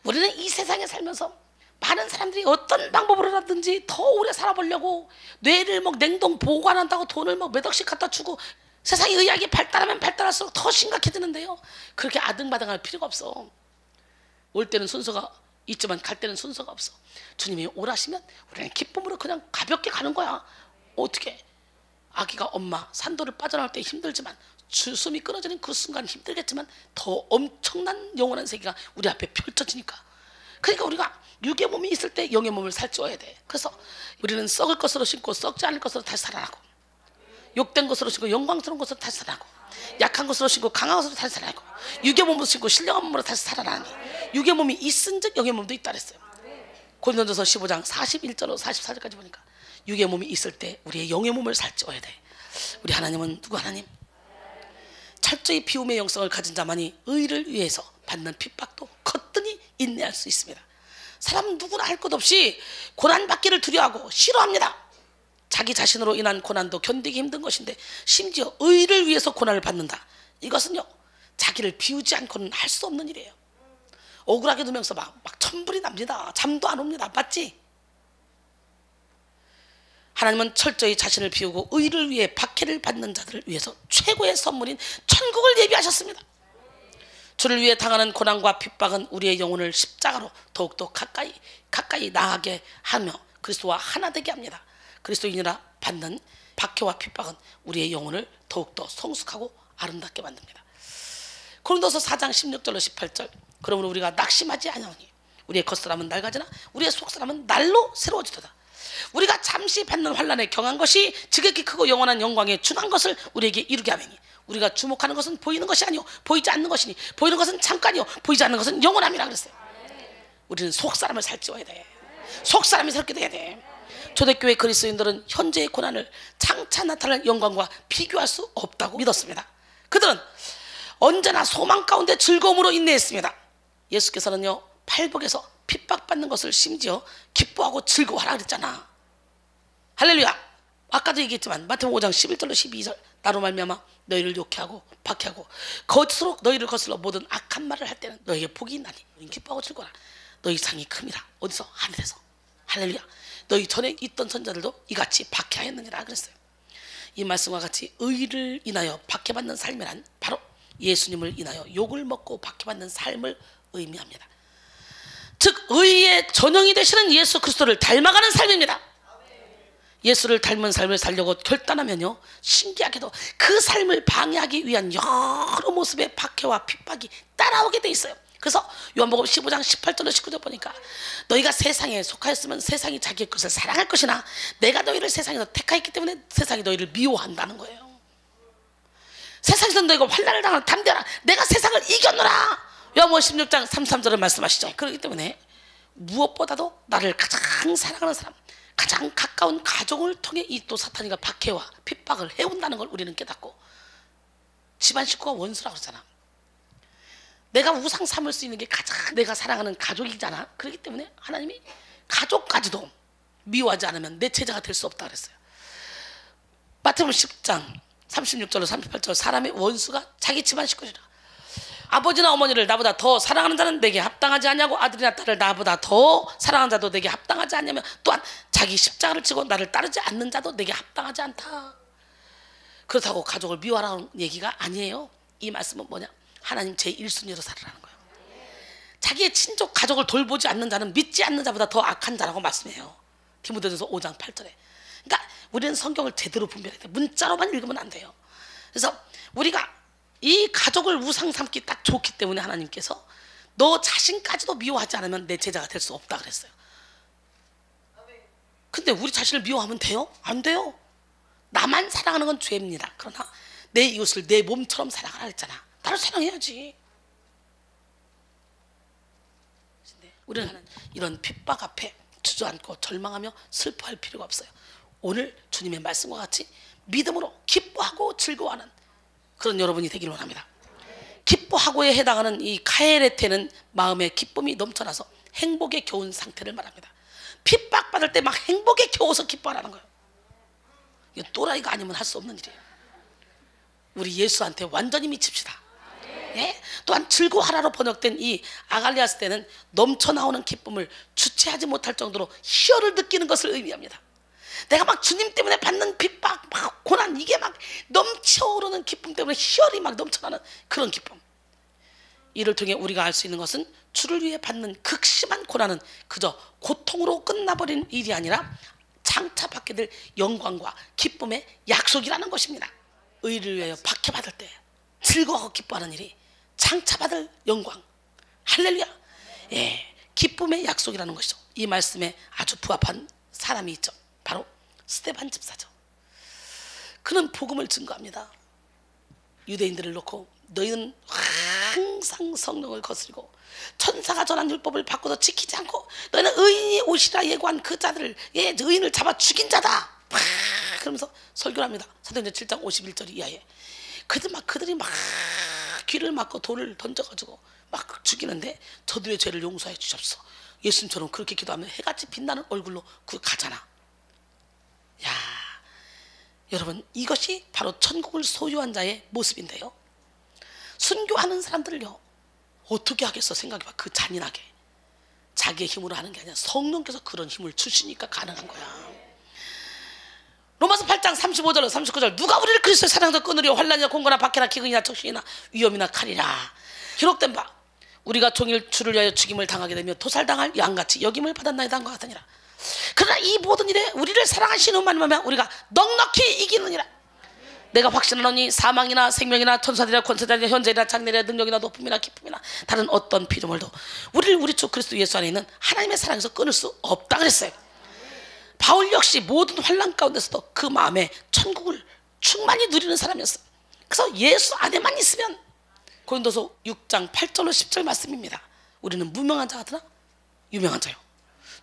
우리는 이 세상에 살면서 많은 사람들이 어떤 방법으로라든지 더 오래 살아보려고 뇌를 막 냉동 보관한다고 돈을 막 몇 억씩 갖다 주고 세상의 의학이 발달하면 발달할수록 더 심각해지는데요. 그렇게 아등바등할 필요가 없어. 올 때는 순서가 있지만 갈 때는 순서가 없어. 주님이 오라시면 우리는 기쁨으로 그냥 가볍게 가는 거야. 어떻게? 아기가 엄마 산도를 빠져나올 때 힘들지만 숨이 끊어지는 그 순간 힘들겠지만 더 엄청난 영원한 세계가 우리 앞에 펼쳐지니까. 그러니까 우리가 육의 몸이 있을 때 영의 몸을 살찌워야 돼. 그래서 우리는 썩을 것으로 신고 썩지 않을 것으로 다시 살아나고, 욕된 것으로 신고 영광스러운 것으로 다시 살아나고, 약한 것으로 신고 강한 것으로 다시 살아나고, 육의 몸으로 신고 신령한 몸으로 다시 살아나는 거예요. 육의 몸이 있은즉 영의 몸도 있다 그랬어요. 고린도전서 15장 41절로 44절까지 보니까 육의 몸이 있을 때 우리의 영의 몸을 살찌워야 돼. 우리 하나님은 누구 하나님? 철저히 비움의 영성을 가진 자만이 의를 위해서 받는 핍박도 거뜬히 인내할 수 있습니다. 사람 누구나 할 것 없이 고난받기를 두려워하고 싫어합니다. 자기 자신으로 인한 고난도 견디기 힘든 것인데 심지어 의를 위해서 고난을 받는다. 이것은요, 자기를 비우지 않고는 할 수 없는 일이에요. 억울하게 두면서 막 천불이 납니다. 잠도 안 옵니다. 맞지? 하나님은 철저히 자신을 비우고 의를 위해 박해를 받는 자들을 위해서 최고의 선물인 천국을 예비하셨습니다. 주를 위해 당하는 고난과 핍박은 우리의 영혼을 십자가로 더욱더 가까이 나아가게 하며 그리스도와 하나 되게 합니다. 그리스도인이라 받는 박해와 핍박은 우리의 영혼을 더욱더 성숙하고 아름답게 만듭니다. 고린도서 4장 16절로 18절. 그러므로 우리가 낙심하지 아니하니 우리의 겉사람은 낡아지나 우리의 속사람은 날로 새로워지도다. 우리가 잠시 받는 환난에 경한 것이 지극히 크고 영원한 영광에 준한 것을 우리에게 이루게 하매니 우리가 주목하는 것은 보이는 것이 아니요 보이지 않는 것이니 보이는 것은 잠깐이요 보이지 않는 것은 영원함이라 그랬어요. 우리는 속사람을 살찌워야 돼. 속사람이 새롭게 돼야 돼. 초대교회 그리스도인들은 현재의 고난을 장차 나타날 영광과 비교할 수 없다고 믿었습니다. 그들은 언제나 소망 가운데 즐거움으로 인내했습니다. 예수께서는요, 팔복에서 핍박받는 것을 심지어 기뻐하고 즐거워하라 그랬잖아. 할렐루야. 아까도 얘기했지만 마태복음 5장 11절로 12절. 나로 말미암아 너희를 욕해하고 박해하고 거짓으로 너희를 거슬러 모든 악한 말을 할 때는 너희에게 복이 있나니 너희는 기뻐하고 즐거워라. 너희 상이 큼이라. 어디서? 하늘에서. 할렐루야. 너희 전에 있던 선자들도 이같이 박해하였느니라 그랬어요. 이 말씀과 같이 의를 인하여 박해받는 삶이란 바로 예수님을 인하여 욕을 먹고 박해받는 삶을 의미합니다. 즉 의의 전형이 되시는 예수 그리스도를 닮아가는 삶입니다. 예수를 닮은 삶을 살려고 결단하면요, 신기하게도 그 삶을 방해하기 위한 여러 모습의 박해와 핍박이 따라오게 돼 있어요. 그래서 요한복음 15장 18절로 19절 보니까 너희가 세상에 속하였으면 세상이 자기의 것을 사랑할 것이나 내가 너희를 세상에서 택하였기 때문에 세상이 너희를 미워한다는 거예요. 세상에서 너희가 환난을 당하는 담대하라. 내가 세상을 이겼노라. 요한복음 16장 33절을 말씀하시죠. 그렇기 때문에 무엇보다도 나를 가장 사랑하는 사람, 가장 가까운 가족을 통해 이 또 사탄이가 박해와 핍박을 해온다는 걸 우리는 깨닫고, 집안 식구가 원수라고 그러잖아. 내가 우상 삼을 수 있는 게 가장 내가 사랑하는 가족이잖아. 그렇기 때문에 하나님이 가족까지도 미워하지 않으면 내 제자가 될 수 없다 그랬어요. 마태복음 10장 36절로 38절. 사람의 원수가 자기 집안 식구리라. 아버지나 어머니를 나보다 더 사랑하는 자는 내게 합당하지 않냐고, 아들이나 딸을 나보다 더 사랑하는 자도 내게 합당하지 않냐며, 또한 자기 십자가를 지고 나를 따르지 않는 자도 내게 합당하지 않다. 그렇다고 가족을 미워하라는 얘기가 아니에요. 이 말씀은 뭐냐? 하나님 제1순위로 살으라는 거예요. 자기의 친족 가족을 돌보지 않는 자는 믿지 않는 자보다 더 악한 자라고 말씀해요. 디모데전서 5장 8절에. 그러니까 우리는 성경을 제대로 분별해야 돼. 문자로만 읽으면 안 돼요. 그래서 우리가 이 가족을 우상 삼기 딱 좋기 때문에 하나님께서 너 자신까지도 미워하지 않으면 내 제자가 될 수 없다 그랬어요. 근데 우리 자신을 미워하면 돼요? 안 돼요. 나만 사랑하는 건 죄입니다. 그러나 내 이웃을 내 몸처럼 사랑하라 했잖아. 나를 사랑해야지. 우리는 이런 핍박 앞에 주저앉고 절망하며 슬퍼할 필요가 없어요. 오늘 주님의 말씀과 같이 믿음으로 기뻐하고 즐거워하는 그런 여러분이 되기를 원합니다. 기뻐하고에 해당하는 이 카에레테는 마음의 기쁨이 넘쳐나서 행복에 겨운 상태를 말합니다. 핍박받을 때 막 행복에 겨워서 기뻐하라는 거예요. 이거 또라이가 아니면 할 수 없는 일이에요. 우리 예수한테 완전히 미칩시다. 예? 또한 즐거워하라로 번역된 이 아갈리아스 때는 넘쳐나오는 기쁨을 주체하지 못할 정도로 희열을 느끼는 것을 의미합니다. 내가 막 주님 때문에 받는 핍박, 막 고난, 이게 막 넘쳐오르는 기쁨 때문에 희열이 막 넘쳐나는 그런 기쁨. 이를 통해 우리가 알 수 있는 것은 주를 위해 받는 극심한 고난은 그저 고통으로 끝나버린 일이 아니라 장차 받게 될 영광과 기쁨의 약속이라는 것입니다. 의를 위하여 박해받을 때 즐거워하고 기뻐하는 일이 장차 받을 영광, 할렐루야, 예, 기쁨의 약속이라는 것이죠. 이 말씀에 아주 부합한 사람이 있죠. 바로 스데반 집사죠. 그는 복음을 증거합니다. 유대인들을 놓고 너희는 항상 성령을 거스리고 천사가 전한 율법을 바꿔서 지키지 않고 너희는 의인이 오시라 예고한 그 자들을, 예, 의인을 잡아 죽인 자다. 그러면서 설교를 합니다. 사도행전 7장 51절 이하에. 그들이 막 귀를 막고 돌을 던져가지고 막 죽이는데 저들의 죄를 용서해 주십시오. 예수님처럼 그렇게 기도하면 해같이 빛나는 얼굴로 그 가잖아. 야, 여러분, 이것이 바로 천국을 소유한 자의 모습인데요. 순교하는 사람들을요 어떻게 하겠어? 생각해봐. 그 잔인하게 자기의 힘으로 하는 게 아니라 성령께서 그런 힘을 주시니까 가능한 거야. 로마서 8장 35절 39절 누가 우리를 그리스도의 사랑에서 끊으려 환난이나 공고나 박해나 기근이나 적신이나 위험이나 칼이라 기록된 바 우리가 종일 주를 위하여 죽임을 당하게 되며 도살당할 양같이 여김을 받았나이다 한것 같으니라. 그러나 이 모든 일에 우리를 사랑하시는 분만이면 우리가 넉넉히 이기느니라. 내가 확신하노니 사망이나 생명이나 천사들이나 권세자들이나 현재이나 장래이나 능력이나 높음이나 기쁨이나 다른 어떤 피조물도 우리를 우리 주 그리스도 예수 안에 있는 하나님의 사랑에서 끊을 수 없다 그랬어요. 바울 역시 모든 환난 가운데서도 그 마음에 천국을 충만히 누리는 사람이었어요. 그래서 예수 안에만 있으면, 고린도서 6장 8절로 10절 말씀입니다. 우리는 무명한 자 같으나 유명한 자요,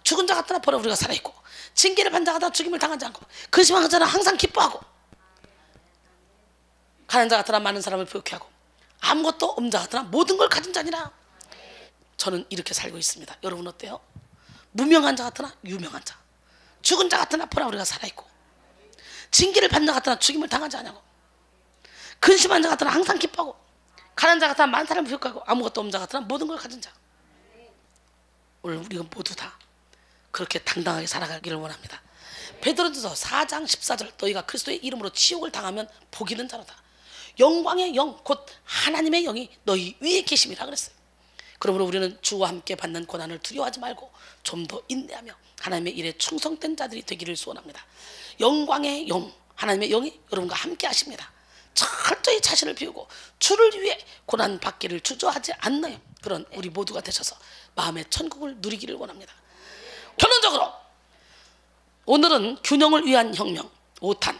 죽은 자 같으나 보라 우리가 살아있고, 징계를 받은 자 같으나 죽임을 당하지 않고, 근심하는 자는 항상 기뻐하고, 가난한 자 같으나 많은 사람을 부욕해 하고, 아무것도 없는 자 같으나 모든 걸 가진 자니라. 저는 이렇게 살고 있습니다. 여러분 어때요? 무명한 자 같으나 유명한 자, 죽은 자 같으나 보라 우리가 살아있고, 징계를 받는 자 같으나 죽임을 당하지 않냐고, 근심한 자 같으나 항상 기뻐하고, 가난한 자 같으나 많은 사람을 부욕하고, 아무것도 없는 자 같으나 모든 걸 가진 자. 오늘 우리가 모두 다 그렇게 당당하게 살아가기를 원합니다. 베드로전서 4장 14절 너희가 그리스도의 이름으로 지옥을 당하면 복이 있는 자로다. 영광의 영 곧 하나님의 영이 너희 위에 계심이라 그랬어요. 그러므로 우리는 주와 함께 받는 고난을 두려워하지 말고 좀 더 인내하며 하나님의 일에 충성된 자들이 되기를 소원합니다. 영광의 영, 하나님의 영이 여러분과 함께 하십니다. 철저히 자신을 비우고 주를 위해 고난 받기를 주저하지 않는 그런 우리 모두가 되셔서 마음의 천국을 누리기를 원합니다. 결론적으로 오늘은 균형을 위한 혁명 5탄,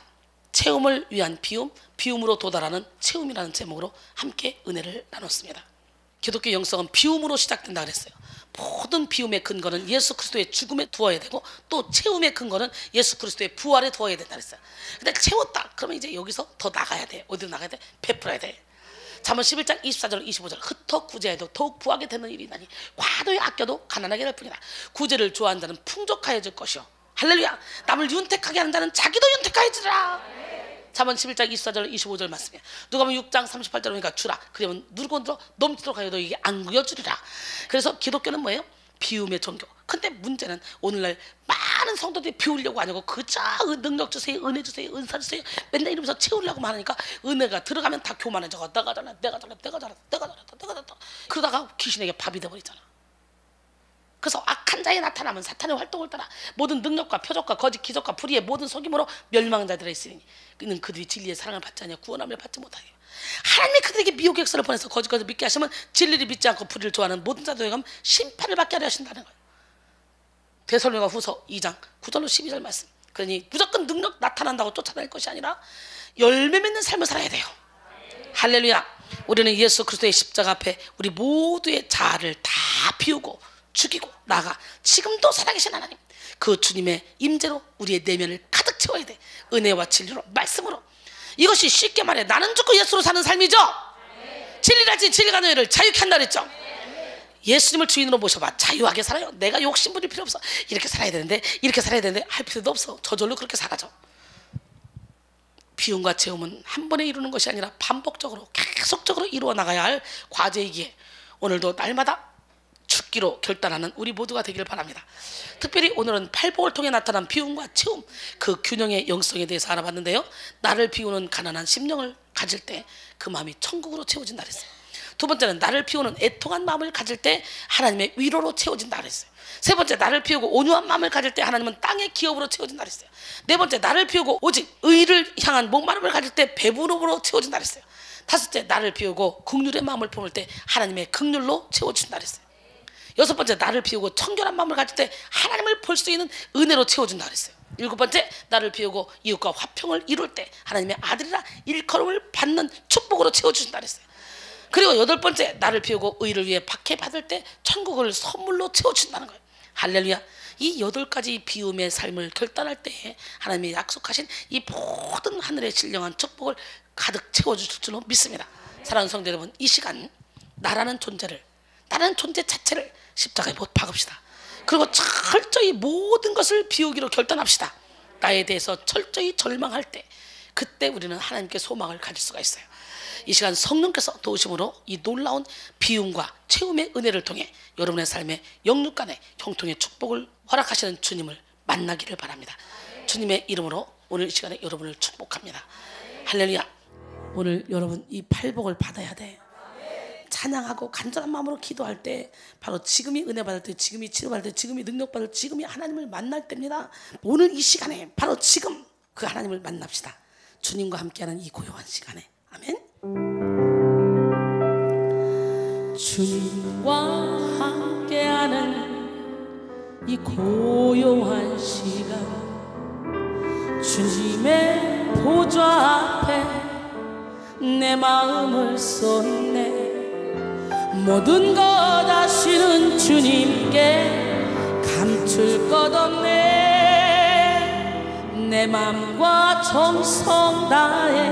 체험을 위한 비움, 비움으로 도달하는 체험이라는 제목으로 함께 은혜를 나눴습니다. 기독교 영성은 비움으로 시작된다 그랬어요. 모든 비움의 근거는 예수 그리스도의 죽음에 두어야 되고, 또 체험의 근거는 예수 그리스도의 부활에 두어야 된다 그랬어요. 근데 채웠다 그러면 이제 여기서 더 나가야 돼. 어디로 나가야 돼? 베풀어야 돼. 잠언 11장 24절 25절 흩어 구제해도 더욱 부하게 되는 일이 나니 과도히 아껴도 가난하게 될 뿐이다. 구제를 좋아하는 자는 풍족하여질 것이요, 할렐루야, 남을 윤택하게 하는 자는 자기도 윤택하여지리라. 잠언 11장 24절 25절 말씀이에요. 누가복음 6장 38절 보니까 주라 그러면 누르고 들어 넘치도록 하여 너에게 안 구여주리라. 그래서 기독교는 뭐예요? 비움의 종교. 근데 문제는 오늘날 많은 성도들이 비우려고 하냐고, 그저 능력 주세요, 은혜 주세요, 은사 주세요 맨날 이러면서 채우려고 하니까 은혜가 들어가면 다 교만해져가. 내가 잘나, 내가 잘나, 내가 잘나, 내가 잘났다, 내가 잘났다. 그러다가 귀신에게 밥이 돼버리잖아. 그래서 악한 자에 나타나면 사탄의 활동을 따라 모든 능력과 표적과 거짓 기적과 불의의 모든 속임으로 멸망자들에 있으니 그는 그들이 진리의 사랑을 받지 않냐 구원함을 받지 못하게. 하나님이 그들에게 미혹의 역사를 보내서 거짓것을 믿게 하시면 진리를 믿지 않고 불의를 좋아하는 모든 자들에게 심판을 받게 하려 하신다는 거예요. 데살로니가 후서 2장 9절로 12절 말씀. 그러니 무조건 능력 나타난다고 쫓아다닐 것이 아니라 열매 맺는 삶을 살아야 돼요. 할렐루야. 우리는 예수 그리스도의 십자가 앞에 우리 모두의 자아를 다 비우고 죽이고 나가 지금도 살아계신 하나님, 그 주님의 임재로 우리의 내면을 가득 채워야 돼. 은혜와 진리로, 말씀으로. 이것이 쉽게 말해 나는 죽고 예수로 사는 삶이죠. 진리라지 진리가 너희를 자유케 한다 그랬죠. 예수님을 주인으로 모셔봐. 자유하게 살아요. 내가 욕심 부릴 필요 없어. 이렇게 살아야 되는데 이렇게 살아야 되는데 할 필요도 없어. 저절로 그렇게 살아죠. 비움과 체험은 한 번에 이루는 것이 아니라 반복적으로 계속적으로 이루어 나가야 할 과제이기에 오늘도 날마다 죽기로 결단하는 우리 모두가 되기를 바랍니다. 특별히 오늘은 팔복을 통해 나타난 비움과 체험, 그 균형의 영성에 대해서 알아봤는데요. 나를 비우는 가난한 심령을 가질 때 그 마음이 천국으로 채워진다 그랬어요. 두 번째는 나를 비우는 애통한 마음을 가질 때 하나님의 위로로 채워진다 그랬어요. 세 번째, 나를 비우고 온유한 마음을 가질 때 하나님은 땅의 기업으로 채워진다 그랬어요. 네 번째, 나를 비우고 오직 의를 향한 목마름을 가질 때 배부름으로 채워진다 그랬어요. 다섯째, 나를 비우고 긍휼의 마음을 품을 때 하나님의 긍휼로 채워준다 그랬어요. 여섯 번째, 나를 비우고 청결한 마음을 가질 때 하나님을 볼 수 있는 은혜로 채워준다 그랬어요. 일곱 번째, 나를 비우고 이웃과 화평을 이룰 때 하나님의 아들이라 일컬음을 받는 축복으로 채워주신다 그랬어요. 그리고 여덟 번째, 나를 비우고 의를 위해 박해받을 때 천국을 선물로 채워준다는 거예요. 할렐루야. 이 8가지 비움의 삶을 결단할 때 하나님이 약속하신 이 모든 하늘의 신령한 축복을 가득 채워주실 줄로 믿습니다. 사랑하는 성도 여러분, 이 시간 나라는 존재를 다른 존재 자체를 십자가에 못 박읍시다. 그리고 철저히 모든 것을 비우기로 결단합시다. 나에 대해서 철저히 절망할 때, 그때 우리는 하나님께 소망을 가질 수가 있어요. 이 시간 성령께서 도우심으로 이 놀라운 비움과 채움의 은혜를 통해 여러분의 삶에 영육간의 형통의 축복을 허락하시는 주님을 만나기를 바랍니다. 주님의 이름으로 오늘 이 시간에 여러분을 축복합니다. 할렐루야. 오늘 여러분 이 팔복을 받아야 돼. 찬양하고 간절한 마음으로 기도할 때 바로 지금이 은혜 받을 때, 지금이 치료받을 때, 지금이 능력 받을 때, 지금이 하나님을 만날 때입니다. 오늘 이 시간에 바로 지금 그 하나님을 만납시다. 주님과 함께하는 이 고요한 시간에. 아멘. 주님과 함께하는 이 고요한 시간, 주님의 보좌 앞에 내 마음을 쏟네. 모든 것 아시는 주님께 감출 것 없네. 내 맘과 정성 다해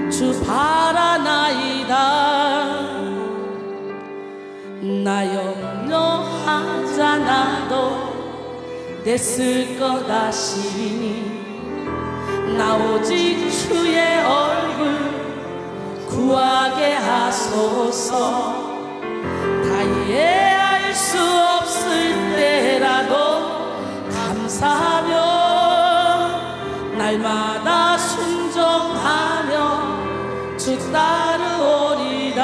주 바라나이다. 나 염려하잖아도 내 쓸 것 아시니 나 오직 주의 얼굴 구하게 하소서. 다 이해할 수 없을 때라도 감사하며 날마다 순종하며 주 따르오리다.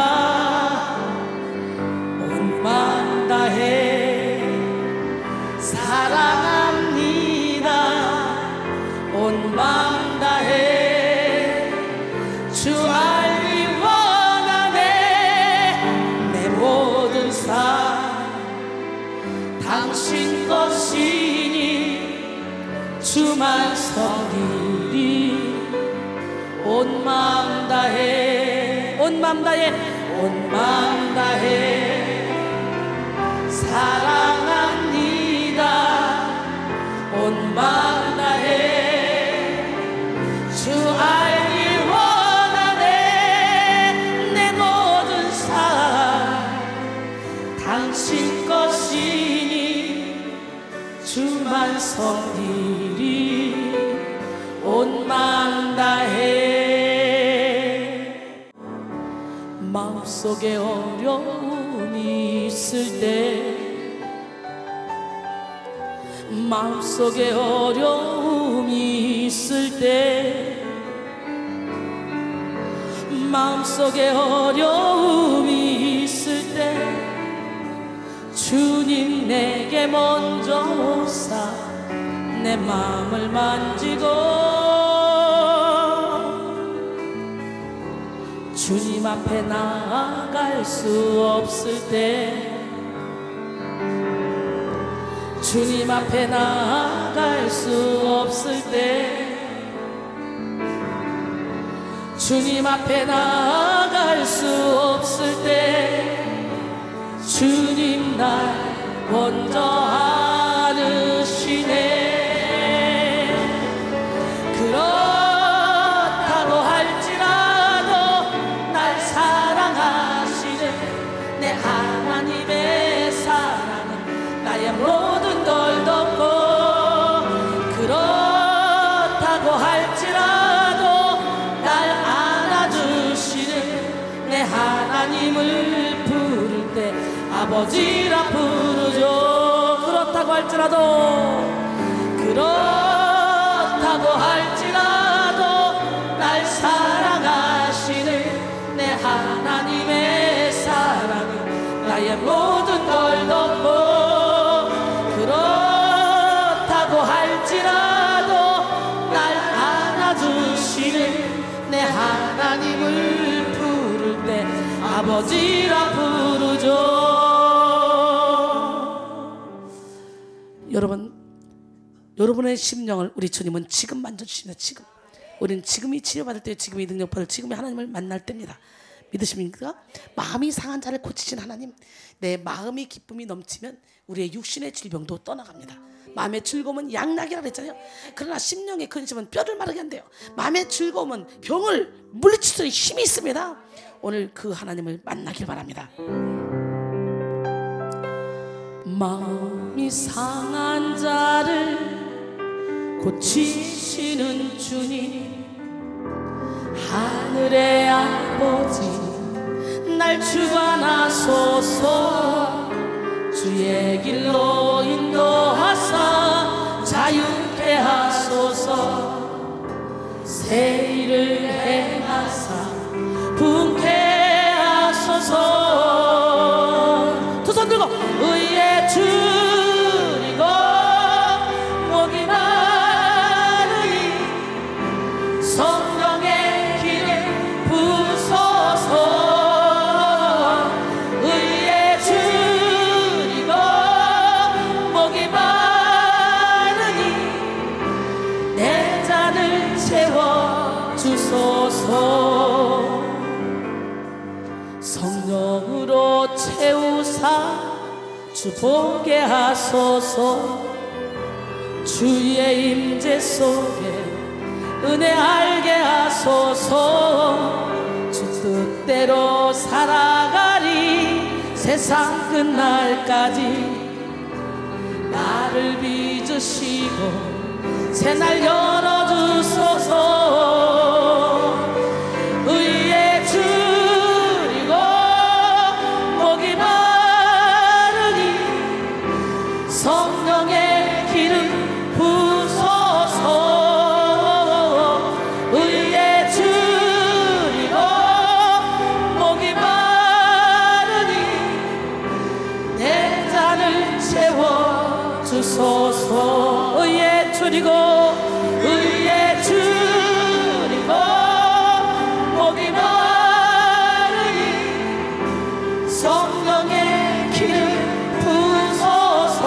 온 마음 다해 사랑합니다. 온 마음 다해 주 알기 원하네. 내 모든 삶 당신 것이니 주만 섬기리. 온 마음 다해, 온 마음 다해, 온 마음 다해 사랑합니다. 온 마음 다해 주 알기 원하네. 내 모든 삶 당신 것이니 주만 섬기리. 온 마음 다해. 마음속에 어려움이 있을 때, 마음속에 어려움이 있을 때, 마음속에 어려움이 있을 때 주님 내게 먼저 오사 내 마음을 만지고 주님 앞에 나아갈 수 없을 때, 주님 앞에 나아갈 수 없을 때, 주님 앞에 나아갈 수 없을 때 주님 날 먼저 안으시네. 그렇다고 할지라도 날 사랑하시는 내 하나님의 사랑은 나의 모든 걸 덮고, 그렇다고 할지라도 날 안아주시는 내 하나님을 부를 때 아버지라 부르죠. 그렇다고 할지라도, 그렇다고 할지라도 날 사랑하시는 내 하나님의 사랑은 나의 모든 걸 덮고, 그렇다고 할지라도 날 안아주시는 내 하나님을 부를 때 아버지라 부르죠. 여러분, 여러분의 심령을 우리 주님은 지금 만져주시는 지금. 우리는 지금이 치료받을 때, 지금이 능력받을, 지금이 하나님을 만날 때입니다. 믿으십니까? 마음이 상한 자를 고치신 하나님, 내 마음이 기쁨이 넘치면 우리의 육신의 질병도 떠나갑니다. 마음의 즐거움은 양락이라고 그랬잖아요. 그러나 심령의 근심은 뼈를 마르게 한대요. 마음의 즐거움은 병을 물리칠 수 있는 힘이 있습니다. 오늘 그 하나님을 만나길 바랍니다. 마음이 상한 자를 고치시는 주님, 하늘의 아버지 날 주관하소서. 주의 길로 인도하사 자유케 하소서. 새 일을 행하사 분케 하소서. 두 손 들고 의의 줄이고 목이 마르니 성령의 길을 부소서. 의의 줄이고 목이 마르니 내 잔을 채워주소서. 성령으로 채우사 주 보게 하소서. 주의 임재 속에 은혜 알게 하소서. 주 뜻대로 살아가리 세상 끝날까지. 나를 빚으시고 새날 열어주소서. 의의 줄이고 목이 마르니 성령의 기름 부소서. 의의 줄이고 목이 마르니 내 잔을 채워주소서. 의의 줄이고 의의 줄이고 목이 마르니 성령의 기름 부소서.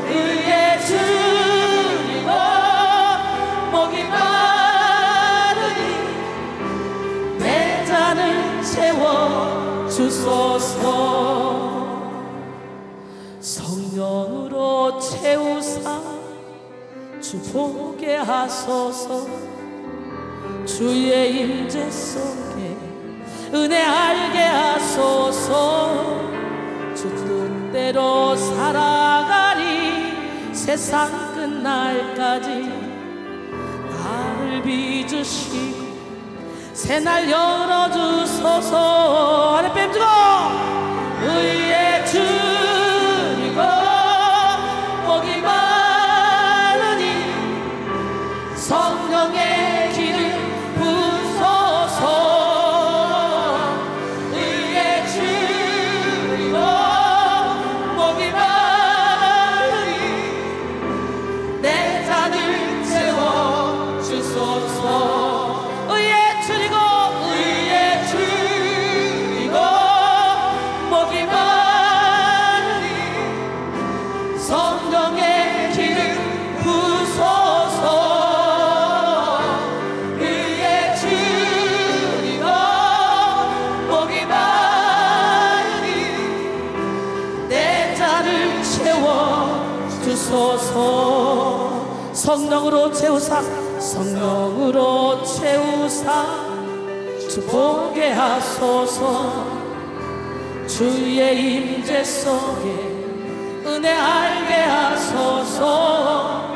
의의 줄이고 목이 마르니 내 잔을 채워주소서. 성령으로 채우사 주 보게 하소서. 주의 임재 속에 은혜 알게 하소서. 주 뜻대로 살아가리 세상 끝날까지. 나를 빚으시고 새날 열어주소서. 아래 뺨 주고 의의 줄이고 목이 마르니 성령의 길을 부소서. 의의 줄이고 목이 마르니 내 잔을 채워주소서. 의의 줄이고 의의 줄이고 목이 마르니 성령의 길을 부소서. 의의 줄이고 목이 마르니 내 잔을 채워주소서. 성령으로 채우사 성령으로 채우사 주 보게 하소서. 주의 임재 속에 은혜 알게 하소서.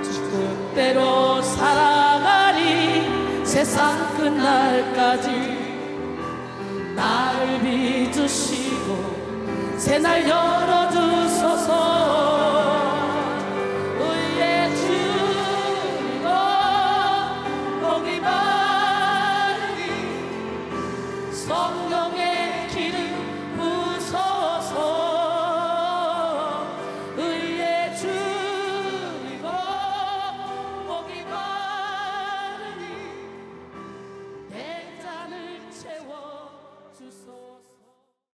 주 뜻대로 살아가리 세상 끝날까지. 나를 빚으시고 새날 열어주